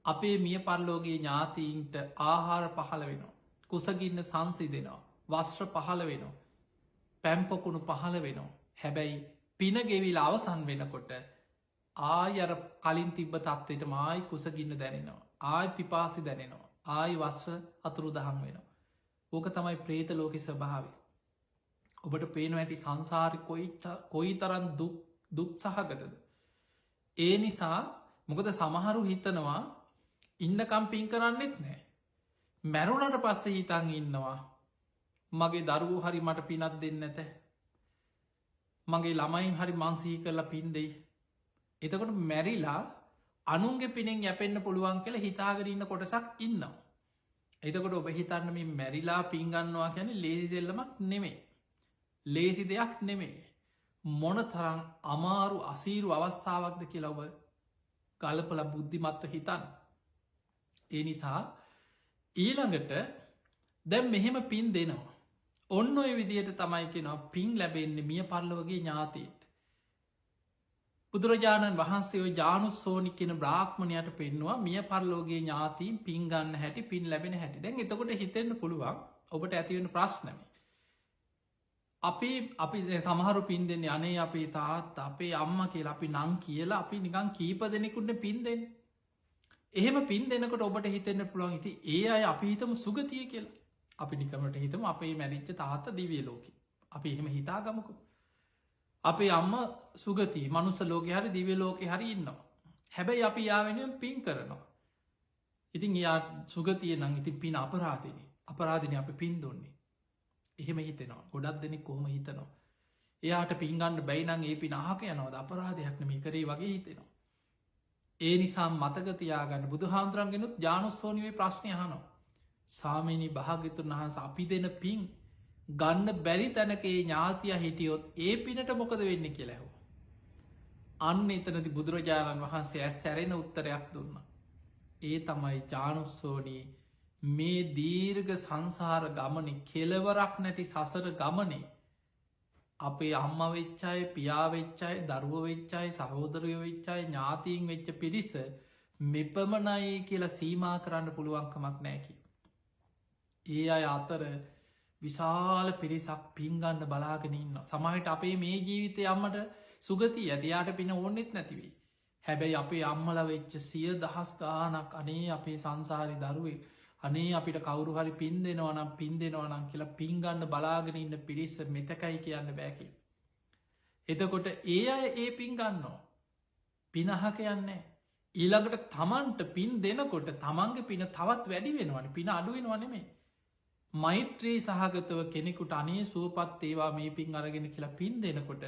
අපේ මිය පරලෝගේ ඥාතීන්ට ආහාර පහළ වෙනවා. කුසගින්න සංසි දෙනවා. වස්ත්‍ර පහළ වෙනවා. පැම්පොකුණු පහළ වෙනවා. හැබැයි පින ගෙවිල අවසන් වෙනකොට ආය අර කලින් තිබ්බ තත්වයට මායි කුසගින්න දැනෙනවා. ආය පිපාසි දැනෙනවා. ආයි වස්ව අතුරු දහම් වෙනවා. ඕක තමයි ප්‍රේත ලෝක ස්වභාවය. ඔබට පේනවා ඇති සංසාරි කොයි තරන් දුක් සහගතද. ඒ නිසා මොකද සමහරු හිතනවා ඉන්නකම් පින් කරන්නෙත් නෑ. මැරුණට පස්සේ හිතන් ඉන්නවා මගේ දරුවෝ හරි මට පිනත් දෙන්න ඇත. මගේ ළමයින් හරි මන්සහි කරලා පින් දෙයි. එතකොට මැරිලා අනුන්ගේ පිනෙන් යැපෙන්න්න පුළුවන් කියලා හිතාගරන්න කොටසක් ඉන්නවා. එතකොට ඔබ හිතන්න මේ මැරිලා පින්ගන්නවා ගැන ලේසි සෙල්ලමක් නෙමේ. ලේසි දෙයක් නෙමේ. මොන තරම් අමාරු අසීරු අවස්ථාවක්ද කියලා ඔබ ගලපල බුද්ධිමත්ව හිතන්. ඒ නිසා ඊළඟට දැම් මෙහෙම පින් දෙනවා. ඔන්න ඔය විදියට තමයි කෙනවා පින් ලැබෙන්නේ මිය පරලවගේ ඥාතීට. බුදුරජාණන් වහන්සේ ජානුස්සෝනි කෙන බ්‍රාහ්මණයට පෙන්වා මිය පරලෝගේ ඥාතීන් පින්ගන්න හැටි පින් ලැබෙන හැටි දැන් එතකොට හිතෙන්න්න පුළුවන් ඔබට ඇතිවෙන ප්‍රශ්නම. අපි සමහරු පින් දෙන්න අනේ අපේ තාත් අපේ අම්ම කියලා අපි නං කියලා අපි නිකං කීප දෙනෙකුන්න පින් දෙන්න. එහෙම පින් දෙනකට ඔබට හිතෙන්න්න පුළුවන් හිති ඒ අය අපි හිතම සුගතිය කියලා අපි නිකමට හිතම අපේ මැරිච්ච තාත්ත දිවිය ලෝක අපි එහෙම හිතා ගමකු. අපේ අම්ම සුගති මනුස්ස ලෝක හරි දිව ලෝක හරි ඉන්නවා. හැබැයි අපි යාවෙනුවෙන් පින් කරනවා. ඉතින් යා සුගතිය නං ඉතින් පින් අපරාධන අපරාධනය අපි පින් දුන්නේ. එහෙම හිතෙනවා ගොඩක් දෙනෙක් කොහොම හිතනවා. එයාට පින්ගන්න බැයිනං ඒ පින අහක යනවද අපරාධයක් නම කරේ වගේ හිතෙනවා. ඒ නිසා මතකතියාගන්න බුදු හාමුදුරන්ගෙනුත් ජානුස්සෝනිවේ ප්‍රශ්නය හනවා. සාමීනි භාගිතුන් වහන්ස අපි දෙන පින් ගන්න බැරි තැනකේ ඥාතිය හිටියොත් ඒ පිනට මොකද වෙන්න කියලැහෝ. අන්න එතනති බුදුරජාණන් වහන්සේ ඇස් සැරෙන උත්තරයක් දුන්න. ඒ තමයි ජානුස්සෝනී මේ දීර්ග සංසාර ගමන කෙලවරක් නැති සසර ගමනේ අපේ අම්ම වෙච්චාය පියාවෙච්චාය දරුව වෙච්චායි සහෝදරය වෙච්චායි ඥාතීන් වෙච්ච පිරිස මෙපමණයි කියලා සීමා කරන්න පුළුවන්කමක් නෑකි. ඒ අය අතර විශාල පිරිසක් පින්ගන්න බලාගෙනන්න සමහට අපේ මේ ජීවිතය අම්මට සුගති ඇතියාට පින ඕන්නෙත් නැතිවේ. හැබැයි අපේ අම්මල වෙච්ච 100,000 ගානක් අනේ අපේ සංසාරි දරුවේ අනේ අපිට කවුරු හරි පින් දෙනවනම් පින් දෙනවනම් කියලා පින්ගන්න බලාගෙන ඉන්න පිරිස්ස මෙතකයි කියන්න බෑකි. එතකොට ඒ අය ඒ පින්ගන්නවා පිනහ කියන්නේ ඊළඟට තමන්ට පින් දෙනකොට තමන්ගේ පින තවත් වැඩි වෙනවන පින අඩුවෙන වනෙමේ. මෛත්‍රී සහගතව කෙනෙකුට අනේ සුවපත් ඒවා මේ පින් අරගෙන කියලා පින් දෙනකොට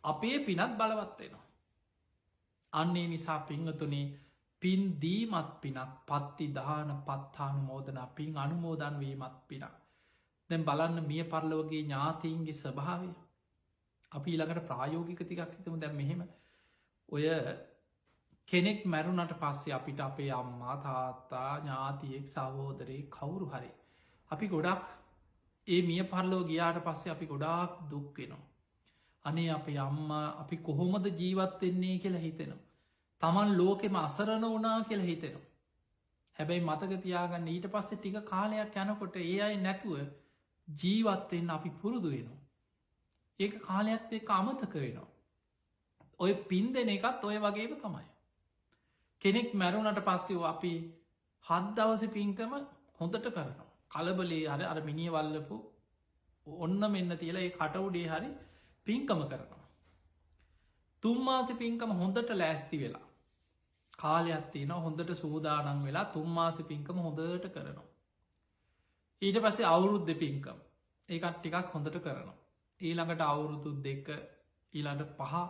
අපේ පිනත් බලවත්වෙනවා. අන්නේ නිසා පිංහතුනේ පින් දීමත් පිනක් පත්ති දාන පත්තානු මෝදනා පින් අනුමෝදන් වීමත් පිනක්. දැන් බලන්න මිය පරලෝගේ ඥාතීන්ගේ ස්වභාවය අපි ඊළඟට ප්‍රායෝගික තිකක් හිතම දැම් මෙහෙම ඔය කෙනෙක් මැරුණට පස්සේ අපිට අපේ අම්මා තාත්තා ඥාතියෙක් සහෝදරේ කවුරු හරි අපි ගොඩක් ඒ මිය පරලෝ ගියාට පස්සේ අපි ගොඩාක් දුක්වෙනවා. අනේ අපේ අම්මා අපි කොහොමද ජීවත්වෙන්නේ කියලා හිතෙනවා. තමන් ලෝකෙම අසරණ වනා කියලා හිතෙනවා. හැබැයි මතක තියාගන්න ඊට පස්සේ ටික කාලයක් යනකොට ඒ අයි නැතුව ජීවත්වෙන්න අපි පුරුදු වෙනවා. ඒක කාලයක් එක්ක අමතක වෙනවා. ඔය පින් දෙන එකත් ඔය වගේම තමයි. කෙනෙක් මැරුණට පස්සේ අපි 7 දවස පින්කම හොඳට කරනවා. කලබලේ හරි අර මිනිිය වල්ලපු ඔන්න මෙන්න තියලා ඒ කටවුඩේ හරි පින්කම කරනවා. 3 මාස පින්කම හොඳට ලෑස්ති වෙලා කාලයක් තියෙන හොඳට සූදානන් වෙලා 3 මාස පින්කම හොඳට කරනවා. ඊට පස්සේ අවුරුද්ධ පින්කම් ඒකත් ටිකක් හොඳට කරනවා. ඊළඟට අවුරුදු 2 ඊළඟට 5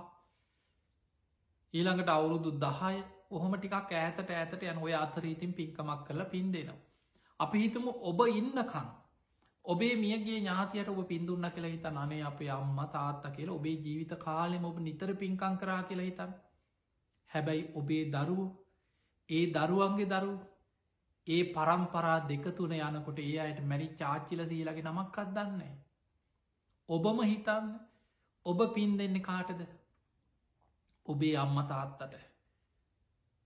ඊළඟට අවුරුදු 10 ඔහොම ටිකක් ඈතට යන ඔය අතරීතින් පින්කමක් කරලා පින් දෙනවා. අපි හිතමු ඔබ ඉන්නකං ඔබේ මියගේ ඥාතියට ඔබ පින්දුන්න කියලා හිත අනේ අපේ අම්ම තාත්තා කියලා ඔබේ ජීවිත කාලෙම ඔබ නිතර පින්කං කරා කියලා හිතන්. හැබැයි ඔබේ දරුව ඒ දරුවන්ගේ දරු ඒ පරම්පරා දෙකතුන යනකොට ඒ අයට මැරි චාච්චිල සීලගේ නමක්කත් දන්නේ. ඔබම හිතන්න ඔබ පින් දෙන්න කාටද ඔබේ අම්ම තාත්තට.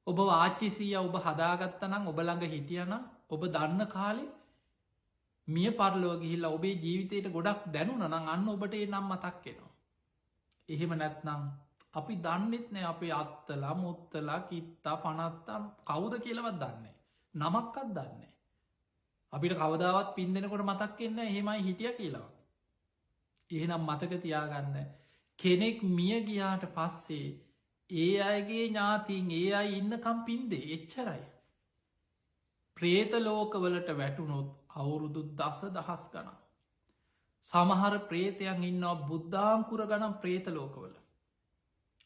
ඔබ ආච්චිසීය ඔබ හදාගත්තනම් ඔබ ළඟ හිටියනම් ඔබ දන්න කාලෙ මිය පරලෝ ගිහිල්ලා ඔබේ ජීවිතයට ගොඩක් දැනුන නං අන්න ඔබට ඒ නම් මතක්කෙනවා. එහෙම නැත්නම් අපි දන්නෙත් නෑ අපේ අත්තලා මුත්තලා කිත්තා පනත්තා කවුද කියලවත් දන්නේ. නමක්කත් දන්නේ. අපිට කවදාවත් පින් දෙනකොට මතක්කෙන්න එහෙමයි හිටිය කියලා. එහෙනම් මතක තියාගන්න කෙනෙක් මිය ගියාට පස්සේ ඒ අයගේ ඥාතින් ඒ අයි ඉන්නකම් පින්දේ එච්චරයි. ප්‍රේත ලෝකවලට වැටුනොත් අවුරුදු දස දහස් ගනම්. සමහර ප්‍රේතයන් ඉන්නවා බුද්ධාංකුර ගනම් ප්‍රේත ලෝකවල.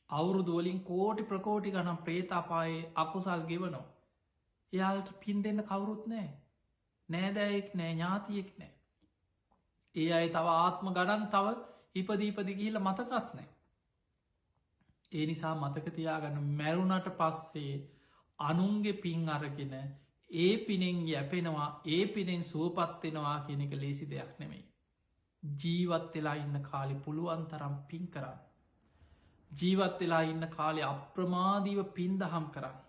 අවුරුදුවලින් කෝටි ප්‍රකෝටි ගනම් ප්‍රේතාපායේ අකුසල් ගෙවනෝ. එයාල්ට පින් දෙන්න කවුරුත් නෑ නෑදෑයෙක් නෑ ඥාතියෙක් නෑ. ඒ අයි තව ආත්ම ගඩන් තව ඉපදීපදි ගිහිල මතකත් නෑ. ඒ නිසා මතකතියාගන්න මැරුණට පස්සේ අනුන්ගේ පින් අරගෙන ඒ පිනෙන් යැපෙනවා ඒ පිනෙන් සුවපත්වෙනවා කෙනෙක ලේසි දෙයක් නෙමෙයි. ජීවත් වෙලා ඉන්න කාලෙ පුළුවන් තරම් පින් කරන්න. ජීවත් වෙලා ඉන්න කාලෙ අප්‍රමාදීව පින් දහම් කරන්න.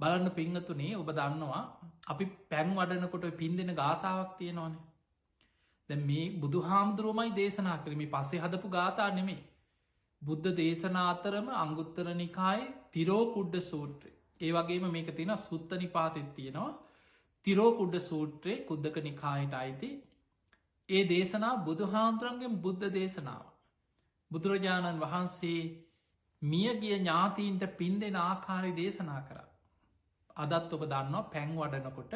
බලන්න පිංහතුනේ ඔබ දන්නවා අපි පැන් වඩනකොට පින් දෙන ගාථාවක් තියෙනවානේ. දැ මේ බුදු හාමුදුරුවමයි දේශනා කරමි පස්සේ හදපු ගාථා නෙමේ. බුද්ධ දේශනා අතරම අංගුත්තර නිකාය තිරෝකුඩ්ඩ සූත්‍රය. ඒ වගේම මේක තියෙන සුත්ත නිපාතෙත් තියෙනවා තිරෝකුඩ්ඩ සූත්‍රයේ කුද්දක නිකායට අයිති. ඒ දේශනා බුදු හාමුදුරන්ගෙන් බුද්ධ දේශනාව. බුදුරජාණන් වහන්සේ මියගිය ඥාතීන්ට පින් දෙෙන ආකාරි දේශනා කරා. අදත් ඔබ දන්නවා පැන් වඩනකොට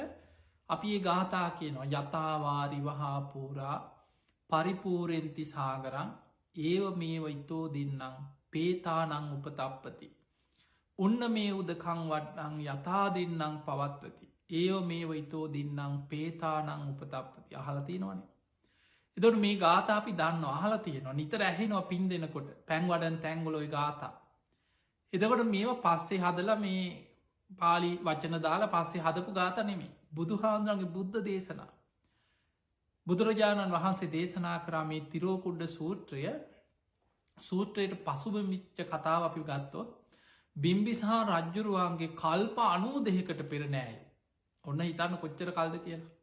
අපි ඒ ගාථා කියනවා යථවාරි වහාපූරා පරිපූරෙන්ති සාගරන් ඒව මේව ඉතෝ දින්නම් පේතානං උපතප්පති. උන්න මේ උදකං වඩ්නං යථා දෙන්නම් පවත්වති. ඒව මේව ඉතෝ දින්නම් පේතානං උපතප්පති අහලති නොනේ. එදොට මේ ගාථ අපි දන්න අහල තියෙනවා නිතර ඇහෙනවා පින් දෙනකොට පැන් වඩන් තැංගලොයි ගාථා. එදකොට මේවා පස්සේ හදල මේ පාලි වචන දාලා පස්සේ හදපු ගාත නෙමේ බුදු හාන්දුරන්ගේ බුද්ධ දේශනා. බුදුරජාණන් වහන්සේ දේශනා කරා මේ තිරෝකුඩ්ඩ සූත්‍රය සූත්‍රයට පසුබ මිච්ච කතාව අපි ගත්තොත් බිම්බිසාහ රජ්ජුරුවන්ගේ කල්ප 92කට පෙර නෑය. ඔන්න හිතන්න කොච්චර කල්ද කියලා.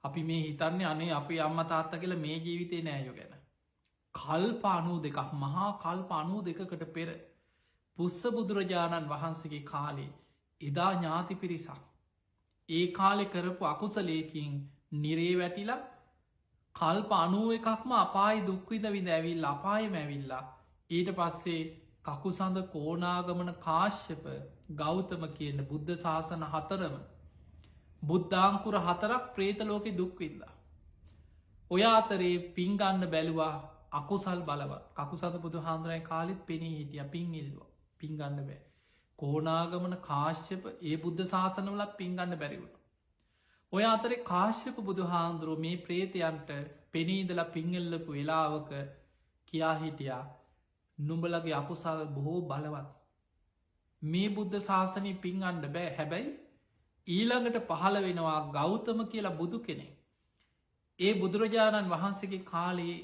අපි මේ හිතන්නේ අනේ අපි අම්ම තාත්ත කියල මේ ජීවිතය නෑයෝ ගැන. කල්ප 92ක් මහා කල්ප 92කට පෙර පුස්ස බුදුරජාණන් වහන්සේගේ කාලේ එදා ඥාති පිරිසක්. ඒ කාලෙ කරපු අකුසලයකින් නිරේ වැටිලා කල්ප 91ක්ම අපායි දුක්විද විද ඇවිල් අපායම ඇවිල්ලා ඊට පස්සේ කකුසඳ කෝනාගමන කාශ්‍යප ගෞතම කියන්න බුද්ධ ශාසන හතරම බුද්ධාංකුර හතරක් ප්‍රේතලෝක දුක්වින්ද. ඔය අතරේ පින්ගන්න බැලුවා අකුසල් බලවත් කකුසඳ බුදු හාන්දුරයි කාලෙත් පෙනී හිටිය පින් ඉල්වා පින්ගන්න බෑ. කෝනාගමන කාශ්‍යප ඒ බුද්ධ ශාසනවලත් පින්ගන්න බැරිවුණ. ඔය අතරේ කාශ්‍යප බුදු හාන්දුරුව මේ ප්‍රේතයන්ට පෙනීදල පිංගල්ලපු වෙලාවක කියා හිටියා නුඹලගේ අකුසල් බොහෝ බලවත්. මේ බුද්ධ ශාසනය පින්ගන්න බෑ හැබැයි ඊළඟට පහළ වෙනවා ගෞතම කියලා බුදු කෙනෙ. ඒ බුදුරජාණන් වහන්සේගේ කාලේ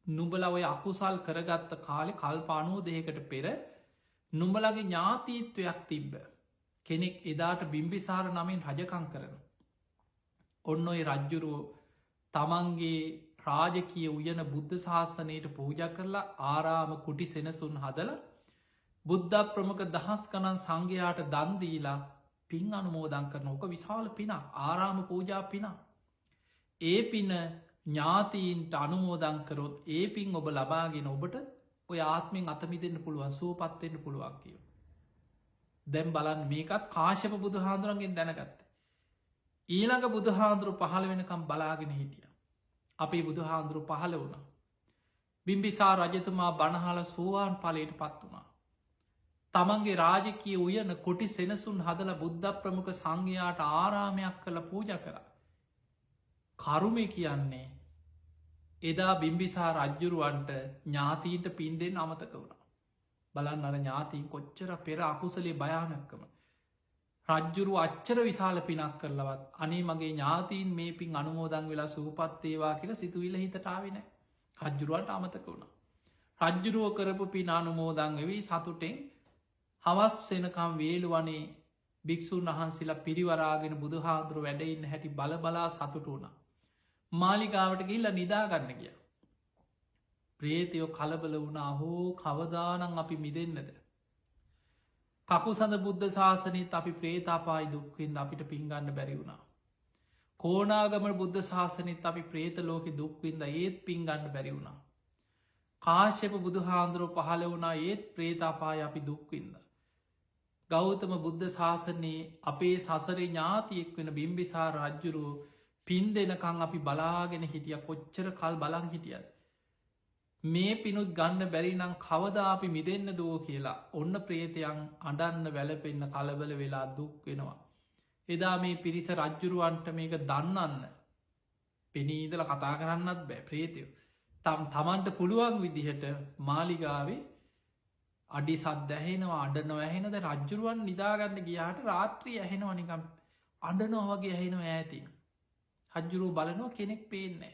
නුඹල ඔය අකුසල් කරගත්ත කාලෙ කල්පානූ දෙකට පෙර නුඹලගේ ඥාතීත්වයක් තිබ්බ කෙනෙක් එදාට බිම්බිසාර නමින් රජකං කරන. ඔන්න ඔය රජ්ජුරුවෝ තමන්ගේ රාජකිය උයන බුද්ධ ශාසනයට පූජ කරලා ආරාම කුටි සෙනසුන් හදල බුද්ධ ප්‍රමුඛ දහස් කණන් සංඝයාට දන්දීලා පින් අනුමෝදන් කරන ඕක විශාල පින ආරාම පූජා පින. ඒ පින ඥාතීන්ට අනුමෝදංකරොත් ඒ පින් ඔබ ලබාගෙන ඔබට ඔය ආත්මෙන් අතමි දෙන්න පුළුවන් සුවපත්වෙන්න පුළුවන් කියව. දැම් බලන් මේකත් කාශප බුදු හාදුරන්ගෙන් දැනගත්ත. ඊළඟ බුදු හාදුරු පහළ වෙනකම් බලාගෙන හිටිය. අපේ බුදු හාදුරු පහළ වුණ. බිම්බිසා රජතුමා බණහල සෝවාන් පලයට පත් වුණා. තමන්ගේ රාජකය උයන කොටි සෙනසුන් හදල බුද්ධ ප්‍රමුඛ සංඝයාට ආරාමයක් කළ පූජ කර. කරුමය කියන්නේ එදා බිම්බිසා රජ්ජුරුවන්ට ඥාතීන්ට පින්දෙන් අමතක වුණ. බලන්න අර ඥාතීන් කොච්චර පෙර අකුසලේ භයානක්කම. රජ්ජුරු අච්චර විශාල පිනක් කරලවත් අනේ මගේ ඥාතීන් මේ පින් අනුමෝදන් වෙලා සූපත්තේවා කියල සිතුවිල හිතටාවෙන රජ්ජුරුවන්ට අමතක වුණ. රජ්ජුරුව කරපු පින අනුමෝදන් වෙවී සතුටෙන් හවස් වෙනකම් වේළුවනේ භික්‍ෂූන් වහන්සේලා පිරිවරාගෙන බුදු හාදුරු වැඩඉන්න හැටි බලබලා සතුට වුණ. මාලිකාවට ගිල්ල නිදාගන්න ගිය. ප්‍රේතයෝ කලබල වුණා හෝ කවදානං අපි මිදන්නද. කකු සඳ බුද්ධ ශාසනත් අපි ප්‍රේතාපායි දුක්වෙන්ද අපිට පින්ගන්න බැරි වුණා. කෝනාගම බුද්ධ ශාසනත් අපි ප්‍රේත ලෝක දුක්වින්ද ඒත් පින්ගන්න බැරි වුණා. කාශ්‍යප බුදු හාන්දුරුව පහල වුණා ඒත් ප්‍රේතාපාය අපි දුක්වින්ද. ගෞතම බුද්ධ ශාසනයේ අපේ සසර ඥාතියෙක් වෙන බිම්බිසා රජ්ජුරුව පින් දෙනකං අපි බලාගෙන හිටිය කොච්චර කල් බලන් හිටියද. මේ පිනුත් ගන්න බැරිනම් කවදා අපි මිදන්න දෝ කියලා ඔන්න ප්‍රේතයන් අඩන්න වැලපෙන්න්න කලබල වෙලා දුක් වෙනවා. එදා මේ පිරිස රජ්ජුරුවන්ට මේක දන්නන්න පෙනීදල කතා කරන්නත් බෑ ප්‍රේතයෝ. තමන්ට පුළුවන් විදිහට මාලිගාවේ අඩි සත් ඇහෙනවා අඩනො ඇහෙනද රජ්ජුරුවන් නිදාගන්න ගියාට රාත්‍රී ඇහෙනවා නිකම් අඩනෝ වගේ ඇහෙනවා ඇති. හජ්ජුරු බලනවා කෙනෙක් පේන්නේ.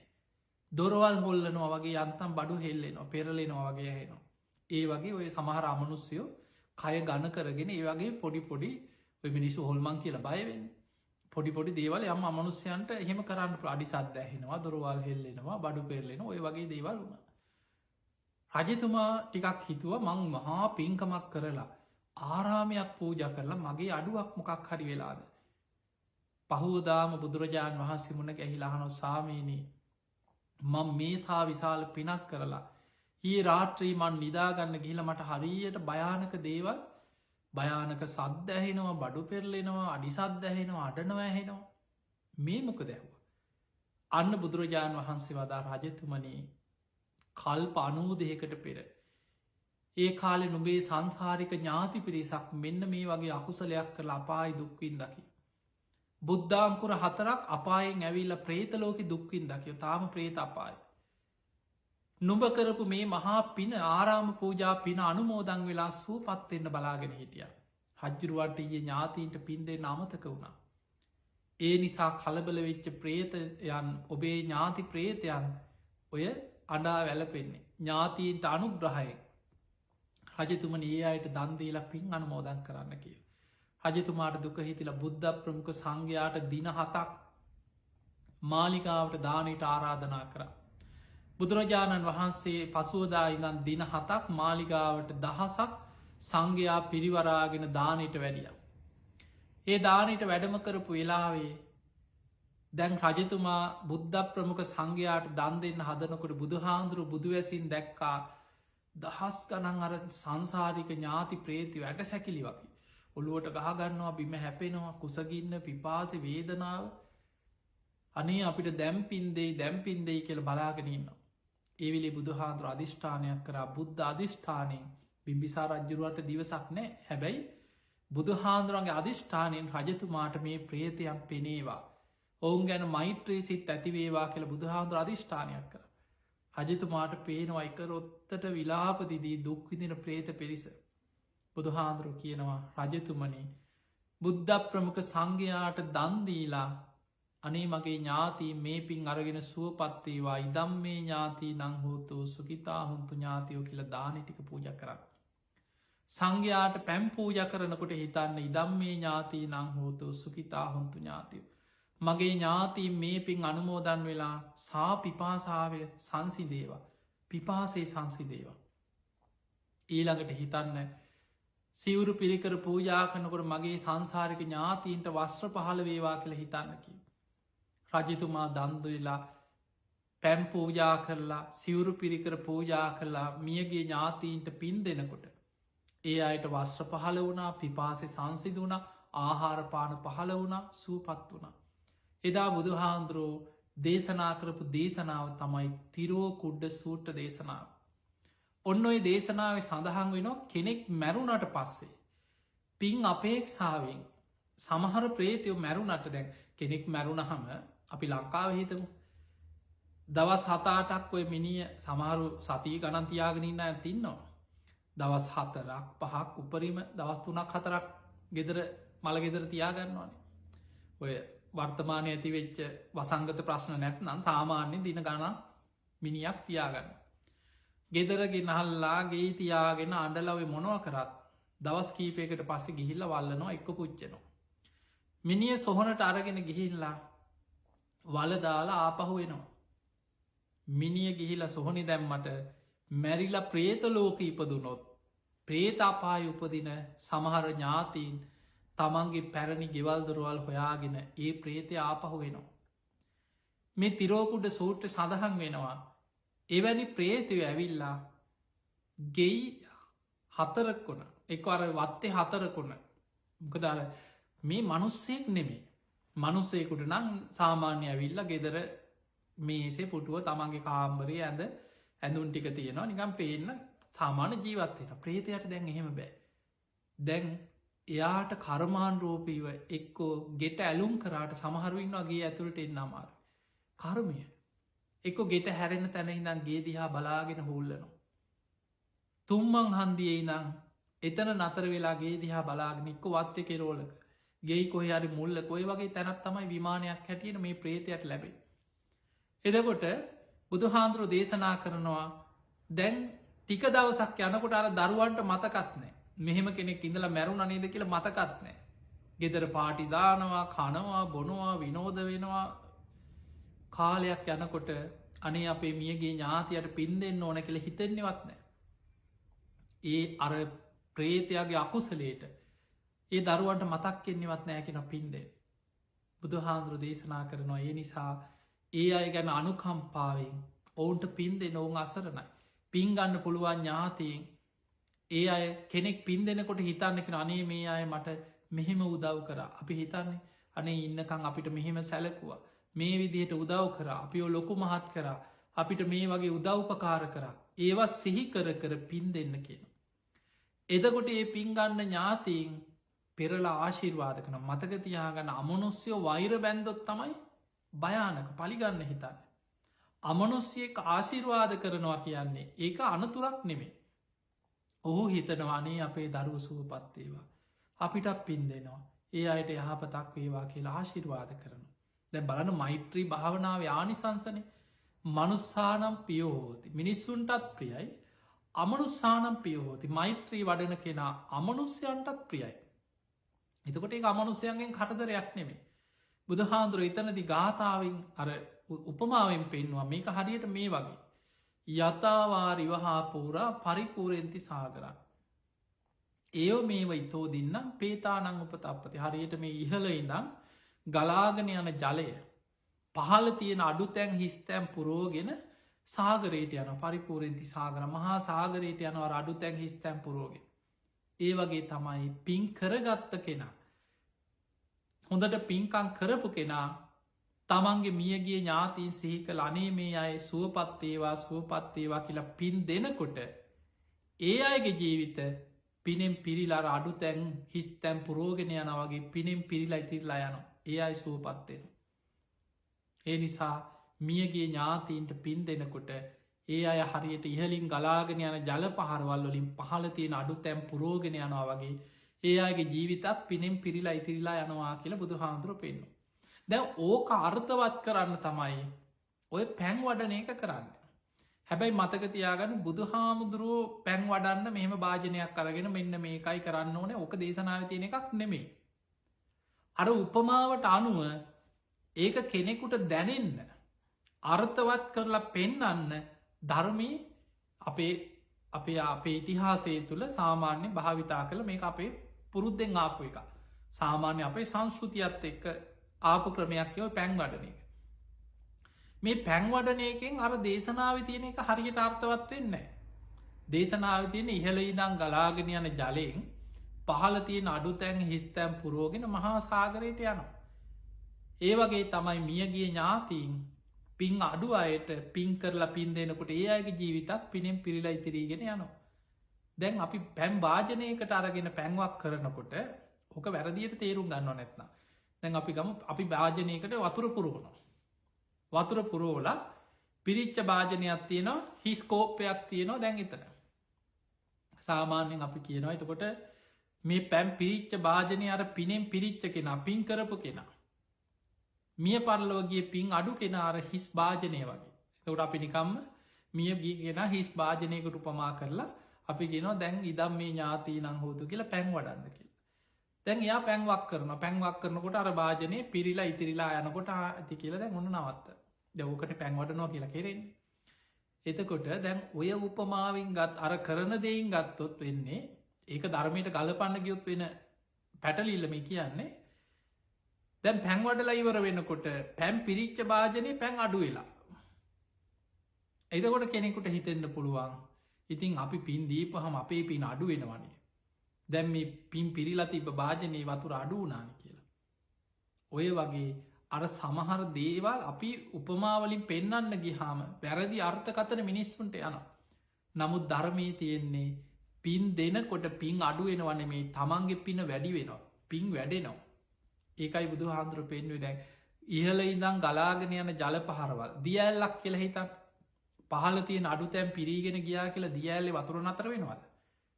දොරවල් හොල්ලනවා වගේ යන්තම් බඩු හෙල්ලෙනවා පෙරලෙනවා වගේ ඇහෙනවා. ඒ වගේ ඔය සමහර අමනුස්යෝ කය ගණ කරගෙන ඒ වගේ පොඩි පොඩි ඔය මිනිස්සු හොල්මන් කියලා බයවෙන්න. පොඩි දේවල් යම් අමනුස්්‍යයන්ට එහෙම කරන්න අඩි සද්ද ඇහෙනවා දොරවල් හෙල්ලෙනවා බඩු පෙරලෙන ඔය වගේ දේවල් වුණ. රජතුමා ටිකක් හිතුව මං මහා පින්කමක් කරලා ආරාමයක් පූජ කරලා මගේ අඩුවක් මොකක් හරි වෙලාද. පහුදාම බුදුරජාණන් වහන්සේ මුණ ගැහිලාහනො සාමීනී මං මේ සා විශාල පිනක් කරලා ඒ රාත්‍රී මන් නිදාගන්න ගිහිල මට හරියට භයානක දේවල් භයානක සද්ද ඇහෙනවා බඩු පෙරලෙනවා අඩිසද්ද ඇහෙනවා අඩනව ඇහෙනවා මේ මොක දැව්ව. අන්න බුදුරජාණන් වහන්සේ වදා රජතුමනී කල්ප අනූදයකට පෙර. ඒ කාලෙ නුබේ සංසාරික ඥාති පිරිසක් මෙන්න මේ වගේ අකුසලයක් කළ අපායි දුක්වින් දකි. බුද්ධාංකුර 4ක් අපායෙන් ඇවිල්ල ප්‍රේතලෝක දුක්වින් දකියෝ තාම ප්‍රේත අපායි. නුඹ කරපු මේ මහා පින ආරාම පූජා පින අනුමෝදං වෙලා සූපත්වෙන්න බලාගෙන හිටිය. රජ්ජුරුවන්ට ඒ ඥාතීන්ට පින්දේ අමතක වුණා. ඒ නිසා කලබල වෙච්ච ප්‍රේතයන් ඔබේ ඥාති ප්‍රේතයන් ඔය අඩා වැලපෙන්නේ. ඥාතීන්ට අනුග්‍රහය රජතුමන ඒ අයට දන්දීලා පින් අනුමෝදන් කරන්න කිය. රජතුමාට දුක හිතිල බුද්ධ ප්‍රමුඛ සංඝයාට දින 7ක් මාලිකාවට දානයට ආරාධනා කර. බුදුරජාණන් වහන්සේ පසුවදා ඉඳන් දින 7ක් මාලිගාවට දහසක් සංඝයා පිරිවරාගෙන දානයට වැඩිය. ඒ දානයට වැඩම කරපු වෙලාවේ දැන් රජතුමා බුද්ධ ප්‍රමුඛ සංඝයාට දන් දෙන්න හදනකොට බුදුහාන්දුරු බුදුවැසින් දැක්කා දහස් ගනන් අර සංසාරික ඥාති ප්‍රේති වැට සැකිලි වකි. ඔළුවට ගහගන්නවා බිම හැපෙනවා කුසගින්න පිපාස වේදනාව අනේ අපිට දැම්පින්දෙයි කියල බලාගෙනන්න. ඒවිලි බුදුහාන්දුර අධිෂ්ඨානයක් කරා බුද්ධ අධිෂ්ඨානයෙන් බිම්බිසා රජ්ජුරුවට දිවසක් නෑ හැබැයි බුදුහාන්දුරන්ගේ අධිෂ්ඨානයෙන් රජතුමාට මේ ප්‍රේතයක් පෙනේවා. ඔවුන් ගැන මෛත්‍රී සිත් ඇතිවේවා කියල බුදුහාන්දුර අධිෂ්ඨානයක් කර. රජතුමාට පේනවා එකරොත්තට විලාපදිදී දුක්විදින ප්‍රේත පිරිස. බුදුහාන්දුරු කියනවා රජතුමනි බුද්ධ ප්‍රමුඛ සංඝයාට දන්දීලා අනේ මගේ ඥාති මේ පින් අරගෙන සුවපත්වේවා ඉදම් මේ ඥාති නං හෝතු සුකිතා හුන්තු ඥාතියෝ කියල දානටික පූජ කරන්න. සංඝයාට පැම් පූජ කරනකොට හිතන්න ඉදම් මේ ඥාති නං හෝතු සුකිතා හුන්තු ඥාතියෝ. මගේ ඥාති මේ පින් අනුමෝදන් වෙලා සා පිපාසාාවය සංසිදේවා පිපාසේ සංසිදේවා. ඊළඟට හිතන්න සිවුරු පිරිකර පූජා කනකොට මගේ සංසාරික ඥාතීන්ට වස්ත්‍ර පහළ වේවා කියල හිතන්නකි. රජතුමා දන්දුවෙලා පැම් පූජා කරලා සිවුරු පිරිකර පූජා කරලා මියගේ ඥාතීන්ට පින් දෙනකොට. ඒ අයට වස්ත්‍ර පහළ වුණා පිපාසෙ සංසිදුවන ආහාරපාන පහළ වුණා සූපත් වුණා. එදා බුදුහාන්දුරෝ දේශනා කරපු දේශනාව තමයි තිරෝ කුඩ්ඩ සූට්ට දේශනාව. ඔන්න ඔය දේශනාව සඳහන් වෙනවා කෙනෙක් මැරුණට පස්සේ. පින් අපේක්ෂාවෙන් සමහර ප්‍රේතයෝ මැරුණට දැන් කෙනෙක් මැරුණහම අපි ලංකාව හිතමු. දවස් 7-8ක් ඔය මිනිිය සමහරු සතිය ගණන්තියාගෙනන්න ඇතින්නවා. දවස් 4ක් 5ක් උපරිම දවස් 3ක් 4ක් ගෙදර මළගෙදර තියාගන්නවානේ. ඔය වර්තමානය ඇති වෙච්ච වසංගත ප්‍රශ්න නැත්නම් සාමාන්‍ය දින ගණන් මිනිියක් තියාගන්න. ගෙදරගෙන හල්ලාගේ තියාගෙන අඩලවෙ මොනව කරත් දවස් කීපයකට පස්සේ ගිහිල්ල වල්ලනවා එක්ක පුච්චනවා. මිනිිය සොහොනට අරගෙන ගිහිල්ලා වලදාලා ආපහු වෙනවා. මිනිිය ගිහිලා සොහොනි දැම්මට මැරිල ප්‍රේත ලෝක ඉපදුනොත් ප්‍රේතාපාය උපදින සමහර ඥාතීන් තමන්ගේ පැරණි ගෙවල්දරුවල් හොයාගෙන ඒ ප්‍රේතය ආපහු වෙනවා. මේ තිරෝකුඩ සූට්‍ර සඳහන් වෙනවා. එවැනි ප්‍රේතය ඇවිල්ලා ගෙයි හතරකුණ එක අර වත්තේ හතරකුණ මොකදර මේ මනුස්සෙක් නෙමේ මනුස්සයකුට නම් සාමාන්‍ය ඇවිල්ල ගෙදර මේසේ පුටුව තමන්ගේ කාම්බරය ඇඳ ඇඳුන් ටික තියෙනවා නිකම් පේන්න සාමාන්‍ය ජීවත්වෙන ප්‍රේතයට දැන් එහෙම බෑ. දැන් එයාට කර්මාණ්රෝපීව එක්කෝ ගෙට ඇලුම් කරාට සමහරුවෙන් වගේ ඇතුළට එන්න අමාර. කර්මය එක ගෙට හැරෙන තැන ඉඳම් ගේ දිහා බලාගෙන හුල්ලනවා. තුම්මං හන්දියේ ඉඳං එතන නතර වෙලාගේ දිහා බලාගෙනෙක්ක වත්ත කෙරෝලක ගෙයි කොහරි මුල්ල කොයි වගේ තැනත් තමයි විමානයක් හැටියට මේ ප්‍රේතයට ලැබේ. එදකොට බුදු හාන්දුරු දේශනා කරනවා දැන් ටික දවසක් යනකොට අර දරුවන්ට මතකත්නෑ මෙහෙම කෙනෙක් ඉඳලා මැරුණ නේද කියලා මතකත්නෑ. ගෙදර පාටිදානවා කනවා බොනවා විනෝද වෙනවා කාලයක් යනකොට අනේ අපේ මියගේ ඥාතියට පින් දෙන්න ඕන කියල හිතෙන්නේවත් නෑ. ඒ අර ප්‍රේතයාගේ අකුසලේට ඒ දරුවන්ට මතක් කෙන්නේවත් නෑ කෙන පින්දේ. බුදු හාන්දුරු දේශනා කරනවා ඒ නිසා ඒ අය ගැන අනුකම්පාවෙන් ඔවුන්ට පින් දෙන ඔවුන් අසරණයි. පින් ගන්න පුළුවන් ඥාතීන් ඒ අය කෙනෙක් පින් දෙනකොට හිතන්නකෙන අනේ මේ අය මට මෙහෙම උදව් කර අපි හිතන්නේ අනේ ඉන්නකං අපිට මෙහෙම සැලකුවා මේ විදිහට උදව් කර අපිෝ ලොකු මහත් කර අපිට මේ වගේ උදව්පකාර කර ඒවත් සිහි කර කර පින් දෙන්න කියන. එදකොට ඒ පින්ගන්න ඥාතීන් පෙරලා ආශිර්වාද කන මතකතියාගන්න අමනුස්්‍යයෝ වෛර බැන්දොත් තමයි භයානක පලිගන්න හිතන්න. අමනුස්්‍යයෙක් ආශිර්වාද කරනවා කියන්නේ ඒක අනතුරක් නෙමේ. ඔහු හිතනවානේ අපේ දරුව සුවපත්තේවා. අපිටත් පින් දෙනවා. ඒ අයට යහපතක් වේවා කියලා ආශිර්වාද කරන. දැ බලන මෛත්‍රී භාවනාව ආනිසංසනය මනුස්සානම් පියෝහෝති. මිනිස්සුන්ටත් ප්‍රියයි අමනුස්සානම් පියෝහෝති මෛත්‍රී වඩන කෙනා අමනුස්්‍යයන්ටත් ප්‍රියයි. එතකොට ඒ අමනුස්්‍යයන්ගෙන් කටදරයක් නෙමේ. බුදුහාන්දුර එතනදි ගාථාවෙන් අර උපමාවෙන් පෙන්වා මේක හරියට මේ වගේ. යතාවාරිවහා පූරා පරිපූරෙන්ති සාගරන්න. ඒෝ මේව ඉතෝ දින්නම් පේතානං උපතපති හරියට මේ ඉහල ඉඳම් ගලාගෙන යන ජලය පහල තියෙන අඩුතැන් හිස්තැම් පුරෝගෙන සාගරයට යන පරිපූරෙන්ති සාගර මහා සාගරයට යනව අඩුතැන් හිස්තැම් පුරෝගෙන. ඒ වගේ තමයි පින් කරගත්ත කෙනා. හොඳට පින්කං කරපු කෙනා තමන්ගේ මියගේ ඥාතීන් සිහිකල අනේ මේ අය සුවපත්තේවා සුවපත්තේවා කියලා පින් දෙනකොට ඒ අයගේ ජීවිත පිනෙම් පිරිලාර අඩු තැන් හිස් තැම් පුරෝගෙන යන වගේ පිනෙම් පිරිලා ඉතිරලා යන ඒ අයි සුවපත්වෙන. ඒ නිසා මියගේ ඥාතීන්ට පින් දෙනකොට ඒ අය හරියට ඉහලින් ගලාගෙන යන ජල පහරවල් වලින් පහල තියෙන අඩු තැම් පුරෝගෙන යනවා වගේ ඒ අයගේ ජීවිතත් පිනෙම් පිරිලා ඉතිරිලා යනවා කියලා බුදු හාන්දුර පෙන්නවා. දැ ඕක අර්ථවත් කරන්න තමයි ඔය පැන් වඩන එක කරන්න. හැබැයි මතකතියාගන්න බුදු හාමුදුරුවෝ පැන් වඩන්න මෙහම භාජනයක් කරගෙන මෙන්න මේකයි කරන්න ඕනේ ඕක දේශනාව තියෙන එකක් නෙමේ. අර උපමාවට අනුව ඒක කෙනෙකුට දැනෙන්න අර්ථවත් කරලා පෙන්නන්න ධර්මී අපේ ඉතිහාසය තුළ සාමාන්‍ය භාවිතා කළ මේ අපේ පුරුද්දෙන් ආපු එක. සාමාන්‍ය අපේ සංස්කෘතියත් එක්ක ආපු ක්‍රමයක් යව පැන් වඩන එක. මේ පැන්වඩන එකෙන් අර දේශනාව තියෙන එක හරියට අර්ථවත් වෙන්නේ. දේශනාව තියෙන ඉහළ ඉදං ගලාගෙන යන ජලයෙන් පහල තියෙන අඩු තැන් හිස්තැම් පුරෝගෙන මහා සාගරයට යනවා. ඒ වගේ තමයි මියගිය ඥාතීන් පින් අඩු අයට පින් කරලා පින් දෙනකොට ඒ අයගේ ජීවිතත් පිනෙම් පිරිලා ඉතිරීගෙන යනවා. දැන් අපි පැම් භාජනයකට අරගෙන පැන්වක් කරනකොට ඕක වැරදියට තේරුම් ගන්න නැත්නම්. දැන් අපි ගම අපි භාජනයකට වතුර පුරුවනවා. වතුර පුරෝල පිරිච්ච භාජනයක් තියෙනවා හිස්කෝප්පයක් තියෙනවා දැන් එතන. සාමාන්‍යෙන් අපි කියනවා එතකොට මේ පැම් පිරිච්ච භාජනය අර පිනෙන් පිරිච්ච කෙනා පින් කරපු කෙනා. මිය පරලෝගේ පින් අඩු කෙන අර හිස් භාජනය වගේ. තවට අපි නිකම්ම මිය ගී කෙන හිස් භාජනයකට උපමා කරලා අපි ගෙනවා දැන් ඉදම් මේ ඥාතී නං හෝතු කියලා පැන් වඩන්න කියලා. දැන් එයා පැන්වක් පැන්වක් කරනකොට අර භාජනය පිරිලා ඉතිරිලා යනකොට ඇති කියලා දැන් ඔන්න නවත්ත දවකට පැන්වටනවා කියලා කෙරෙන්නේ. එතකොට දැන් ඔය උපමාවින් ගත් අර කරන දෙයින් ගත්තොත් වෙන්නේ ඒක ධර්මයට ගලපන්න ගියොත් වෙන පැටලිල්ලම කියන්නේ දැන් පැන්වඩලා ඉවර වෙනකොට පැම් පිරිච්ච භාජනය පැන් අඩු වෙලා. එතකොට කෙනෙකුට හිතෙන්න්න පුළුවන් ඉතින් අපි පින් දීපහම අපේ පින් අඩු වෙනවනේ. දැම් මේ පින් පිරිලා තිබ භාජනයේ වතුර අඩු වනාන කියලා. ඔය වගේ අර සමහර දේවල් අපි උපමාවලින් පෙන්නන්න ගිහාම වැරදි අර්ථකතන මිනිස්සුන්ට යන. නමුත් ධර්මී තියෙන්නේ පින් දෙනකොට පින් අඩුවෙනවන මේ තමන්ගේ පින වැඩි වෙනවා. පින් වැඩෙනවා. ඒකයි බුදු හාන්දුර පෙන්වේ දැන් ඉහල ඉදං ගලාගෙන යන ජල පහරවල් දියඇල්ලක් කියල හිතන් පහල තියන අඩු තැම් පිරීගෙන ගියා කියලා දියඇල්ලෙ වතුර නතර වෙනවද.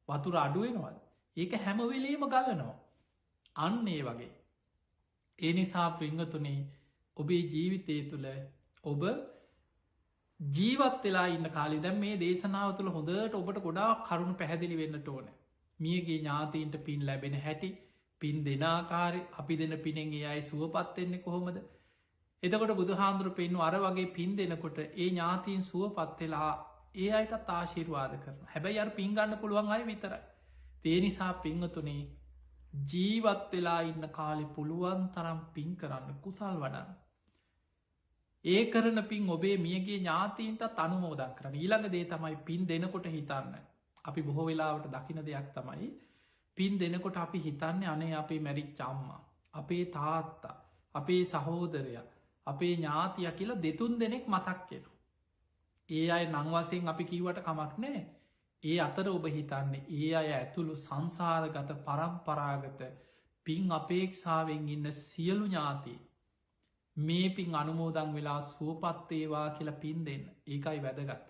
වතුර අඩුවෙනවද. ඒක හැමවෙලේම ගලනවා. අන්න ඒ වගේ. ඒ නිසා පිංගතුනේ ඔබේ ජීවිතය තුළ ඔබ ජීවත් වෙලා ඉන්න කාලි දැම් මේ දේශනාව තුළ හොඳට ඔබට ගොඩා කරුණු පැහැදිලි වෙන්නට ඕන. මියගේ ඥාතීන්ට පින් ලැබෙන හැටි පින් දෙනාකාරය අපි දෙන පිනෙන්ගේ අයි සුවපත්වෙන්නේ කොහොමද. එතකොට බුදු හාන්දුර පෙන්ු අර වගේ පින් දෙනකොට ඒ ඥාතීන් සුවපත්වෙලා ඒ අයටත් ආශිර්වාද කරන හැබැයි අර පින්ගන්න පුළුවන් අය විතරයි. ඒ නිසා පිංහතුනේ ජීවත් වෙලා ඉන්න කාලෙ පුළුවන් තරම් පින් කරන්න කුසල් වඩන්න. ඒ කරන පින් ඔබේ මියගේ ඥාතීන්ට අනුමෝදක් කරන ඊළඟ දේ තමයි පින් දෙනකොට හිතන්න. අපි බොහෝ වෙලාවට දකින දෙයක් තමයි පින් දෙනකොට අපි හිතන්නේ අනේ අපේ මැරිච් චම්මා අපේ තාත්තා අපේ සහෝදරය අපේ ඥාතිය කියලා දෙතුන් දෙනෙක් මතක් කෙනවා. ඒ අය නංවසයෙන් අපි කීවට කමක් නෑ. ඒ අතර ඔබ හිතන්නේ ඒ අය ඇතුළු සංසාරගත පරම්පරාගත පින් අපේක්ෂාවෙන් ඉන්න සියලු ඥාතිී මේ පින් අනුමෝදං වෙලා සුවපත්තේවා කියලා පින් දෙන්න ඒකයි වැදගත්.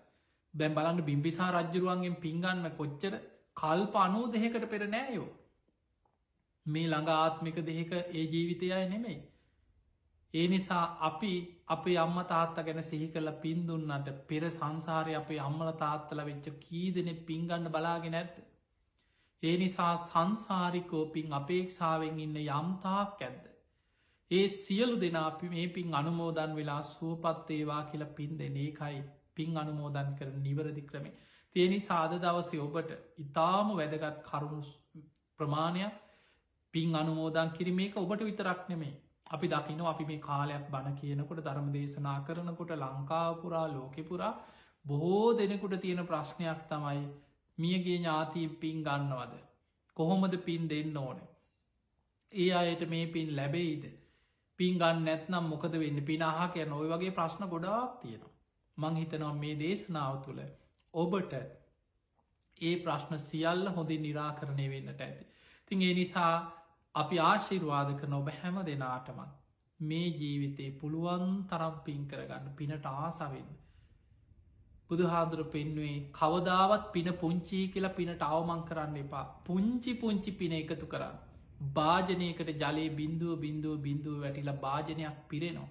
බැම් බලන්න බිම්බිසා රජ්ජරුවන්ගෙන් පින්ගන්න කොච්චර කල්ප අනූ දෙහෙකට පෙර නෑයෝ. මේ ළඟ ආත්මික දෙහෙක ඒ ජීවිතයයි නෙමෙයි. ඒ නිසා අපි අපේ අම්ම තාත්ත ගැන සිහි කල පින් දුන්නට පෙර සංසාරය අපේ අම්මල තාත්තල වෙච්ච කී දෙනෙ පින්ගන්න බලාගෙන ඇත්ත. ඒ නිසා සංසාරිකෝ පින් අපේක්ෂාවෙන් ඉන්න යම්තාක් ඇද්ද. ඒ සියලු දෙනා අපි මේ පින් අනුමෝදන් වෙලා සුවපත්තේවා කියලා පින් දෙන ඒකයි පින් අනුමෝදන් කර නිවරදි ක්‍රමේ. තියනි සාධ දවසේ ඔබට ඉතාම වැදගත් කරුණු ප්‍රමාණයක් පින් අනුමෝදන් කිරීමේක ඔබට විතරක් නෙමේ. අපි දකිනෝ අපි මේ කාලයක් බණ කියනකොට ධර්ම දේශනා කරනකොට ලංකාපුරා ලෝකෙපුරා බොහෝ දෙනෙකුට තියෙන ප්‍රශ්නයක් තමයි මියගේ ඥාතී පින් ගන්නවද. කොහොමද පින් දෙන්න ඕන. ඒ අයට මේ පින් ලැබෙයිද. පින් ගන්න නැත්නම් මොකද වෙන්න පිනාහ කියන ඔය වගේ ප්‍රශ්න ගොඩාක් තියෙනවා. මං හිතනවා මේ දේශනාව තුළ ඔබට ඒ ප්‍රශ්න සියල්ල හොඳින් නිරාකරණය වෙන්නට ඇති. තින් ඒ නිසා අපි ආශිර්වාද කරන ඔබ හැම දෙනාටමත් මේ ජීවිතේ පුළුවන් තරම් පින් කරගන්න පිනට ආසවෙන්න. බුදුහාදුර පෙන්වේ කවදාවත් පින පුංචි කියලා පිනට අවමං කරන්න එපා. පුංචි පුංචි පින එකතු කරන්න. භාජනයකට ජලයේ බින්දුව බින්දුව බින්දුව වැටිලා භාජනයක් පිරෙනවා.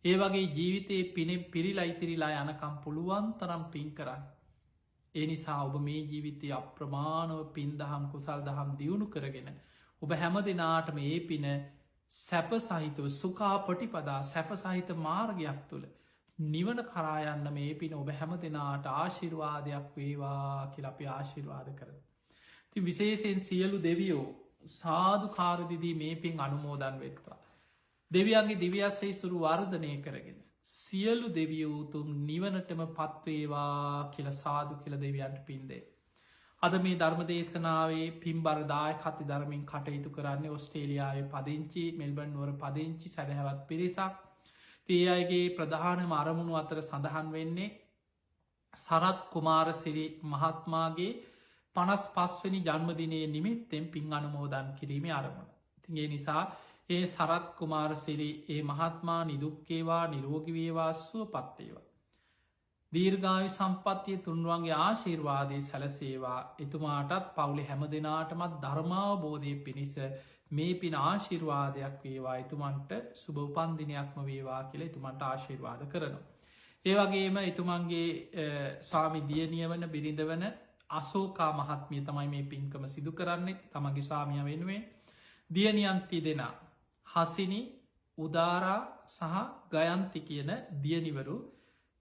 ඒ වගේ ජීවිතයේ පින පිරිලා ඉතිරිලා යනකම් පුළුවන් තරම් පින් කරන්න. ඒ නිසා ඔබ මේ ජීවිතය අප්‍රමාණව පින් දහම් කුසල් දහම් දියුණු කරගෙන ඔබ හැම දෙනාට මේ පින සැප සහිතව සුකා පටිපදා සැප සහිත මාර්ගයක් තුළ නිවන කරායන්න මේ පින ඔබ හැම දෙනාට ආශිර්වාදයක් වේවා කියල අපි ආශිර්වාද කර. ති විශේෂයෙන් සියලු දෙවියෝ සාධු කාරදිදී මේ පින් අනුමෝදන් වෙත්වා. දෙවියන්ගේ දිවියස්සේ සුරු වර්ධනය කරගෙන. සියලු දෙවියවූතුම් නිවනටම පත්වේවා කියල සාදු කියල දෙවියන්ට පින්දේ. අද මේ ධර්මදේශනාවේ පින්බරදාය කති ධර්මින් කටයුතු කරන්නේ ඔස්ට්‍රේලියාවේ පදිංචි මෙල්බන් නුවර පදිංචි සැදැහැවත් පිරිසක්. තිය අයගේ ප්‍රධාන අරමුණු අතර සඳහන් වෙන්නේ සරත් කුමාරසිරි මහත්මාගේ 55 වෙනි ජන්මදිනයේ නිමිත්තෙන් පින් අනුමෝදන් කිරීමේ අරමුණ. තිගේ නිසා ඒ සරත් කුමාරසිරි ඒ මහත්මා නිදුක්කේවා නිරෝගිවේවා සුව පත්තේවා. දීර්ඝායු සම්පත්තිය තුන්රුවන්ගේ ආශීර්වාදය සැලසේවා. එතුමාටත් පවුලි හැම දෙනාටමත් ධර්මාවබෝධය පිණිස මේ පින ආශිර්වාදයක් වේවා. එතුමන්ට සුභ උපන්දිනයක්ම වේවා කියලා එතුමන්ට ආශිර්වාද කරනවා. ඒවගේම එතුමන්ගේ ස්වාමි දියනිය වන බිරිඳ වන අසෝකා මහත්මිය තමයි මේ පින්කම සිදු කරන්නේ තමගේ ස්වාමිය වෙනුවෙන්. දියනියන්ති දෙනා හසිනි උදාරා සහ ගයන්ති කියන දියනිවරු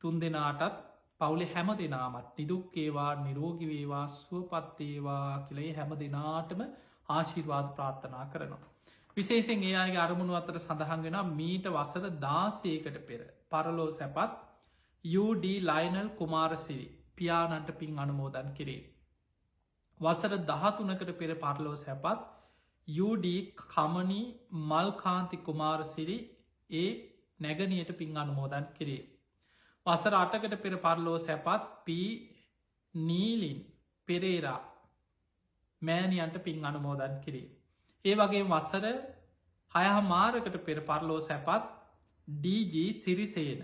තුන් දෙනාටත් පවුලේ හැම දෙනාමත් නිදුක්කේවා නිරෝගිවේවා සුවපත්තේවා කියලේ හැම දෙනාටම ආශිර්වාද ප්‍රාර්ථනා කරනවා. විශේෂෙන් ඒ අයගේ අරමුණු අතර සඳහන්ගෙන මීට වසර 16කට පෙර පරලෝ සැපත් UD ලයිනල් කුමාරසිරි පියාණන්ට පින් අනුමෝදන් කෙරේ. වසර 13කට පෙර පරලෝ සැපත් UD කමනි මල්කාන්ති කුමාරසිරි ඒ නැගනියට පින් අනුමෝදන් කෙරේ. වසර 8කට පෙර පරලෝ සැපත් පී නීලින් පෙරේරා මෑණියන්ට පින් අනුමෝදන් කිරේ. ඒ වගේ වසර 6 මාරකට පෙර පරලෝ සැපත් DG සිරිසේන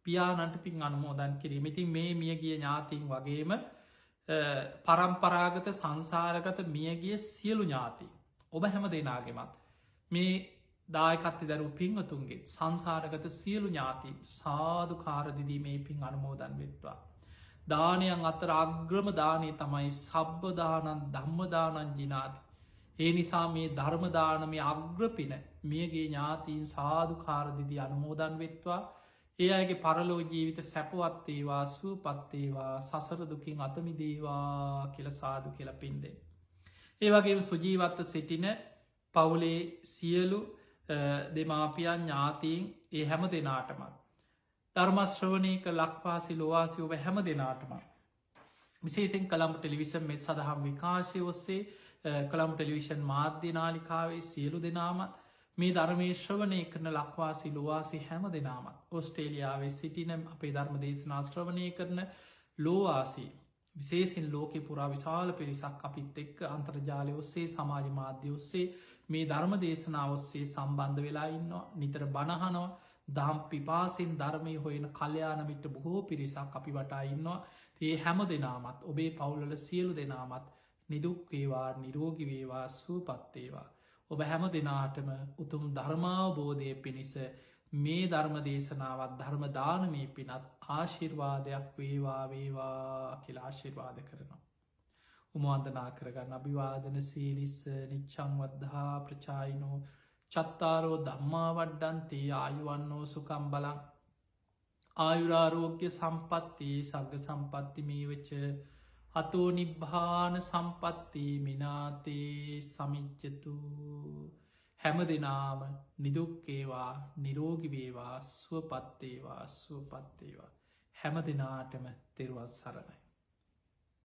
පියාණන්ට පින් අනුමෝදන් කිරීම. ඉතින් මේ මියගිය ඥාතීන් වගේම පරම්පරාගත සංසාරගත මියගිය සියලු ඥාති ඔබ හැම දෙනාගෙමත් මේ දායකත්ති දරු පින්වතුන්ගේ සංසාරගත සියලු ඥාති සාධු කාරදිදී මේ පින් අනුමෝදන් වෙත්වා. දානයන් අතර අග්‍රම දානය තමයි සබ්බදානන් ධම්මදානන් ජිනාති. ඒ නිසා මේ ධර්මදානමය අග්‍රපින මියගේ ඥාතීන් සාධු කාරදිදී අනුමෝදන් වෙත්වා. ඒ අයගේ පරලෝ ජීවිත සැපවත්තේවා සුවපත්තේවා සසරදුකින් අතමිදේවා කියල සාදු කියල පින්දේ. ඒ වගේ සුජීවත්ව සිටින පවුලේ සියලු දෙමාපියන් ඥාතීන් ඒ හැම දෙනාටමත්. ධර්මශ්‍රවනයක ලක්වාසි ලොවාසි ඔබ හැම දෙනාටම. විශේෂෙන් කළම්ප ටෙලිවිෂන් මෙ සඳහම් විකාශය ඔස්සේ කළම් ටෙලිවිෂන් මාධ්‍ය නාලිකාවේ සියලු දෙනාමත් මේ ධර්මේ ශ්‍රවණය කරන ලක්වාසි ලොවාසි හැම දෙනාමත් ඔස්ට්‍රේලියාවේ සිටින අපේ ධර්ම දේශනා ශ්‍රවණය කරන ලෝවාසී විශේසින් ලෝක පුරා විශාල පිරිසක් අපිත් එක්ක අන්තර්ජාලය ඔස්සේ සමාජ මාධ්‍ය ඔස්සේ මේ ධර්ම දේශනාව ඔස්සේ සම්බන්ධ වෙලා ඉන්නවා නිතර බණහනවා දහම් පිපාසින් ධර්මය හොයන කල්්‍යයානමිට බොහෝ පිරිසක් අපි වටා ඉන්නවා. ඒ හැම දෙනාමත් ඔබේ පවුල්ලල සියලු දෙනාමත් නිදුක්වේවා නිරෝගිවේවා සූපත්තේවා. ඔබ හැම දෙනාටම උතුම් ධර්මාවබෝධය පිණිස මේ ධර්ම දේශනාවත් ධර්මදානමය පිනත් ආශිර්වාදයක් වේවා වේවා කියලා ආශිර්වාද කරනවා. උමවන්දනා කරගන්න අභිවාදන සීලිස්ස නිච්චංවද්ධා ප්‍රචායිනෝ චත්තාරෝ ධම්මා වඩ්ඩන්තේ ආයුවන්නෝ සුකම් බලං ආයුරාරෝග්‍ය සම්පත්ති සග සම්පත්ති මේ වෙච්ච අතෝ නිබ්භාන සම්පත්ති මිනාතේ සමිච්චතු හැම දෙනාම නිදුක්කේවා නිරෝගිවේවා ස්වපත්තේවා ස්වපත්තේවා හැම දෙනාටම තෙරුවන් සරණයි.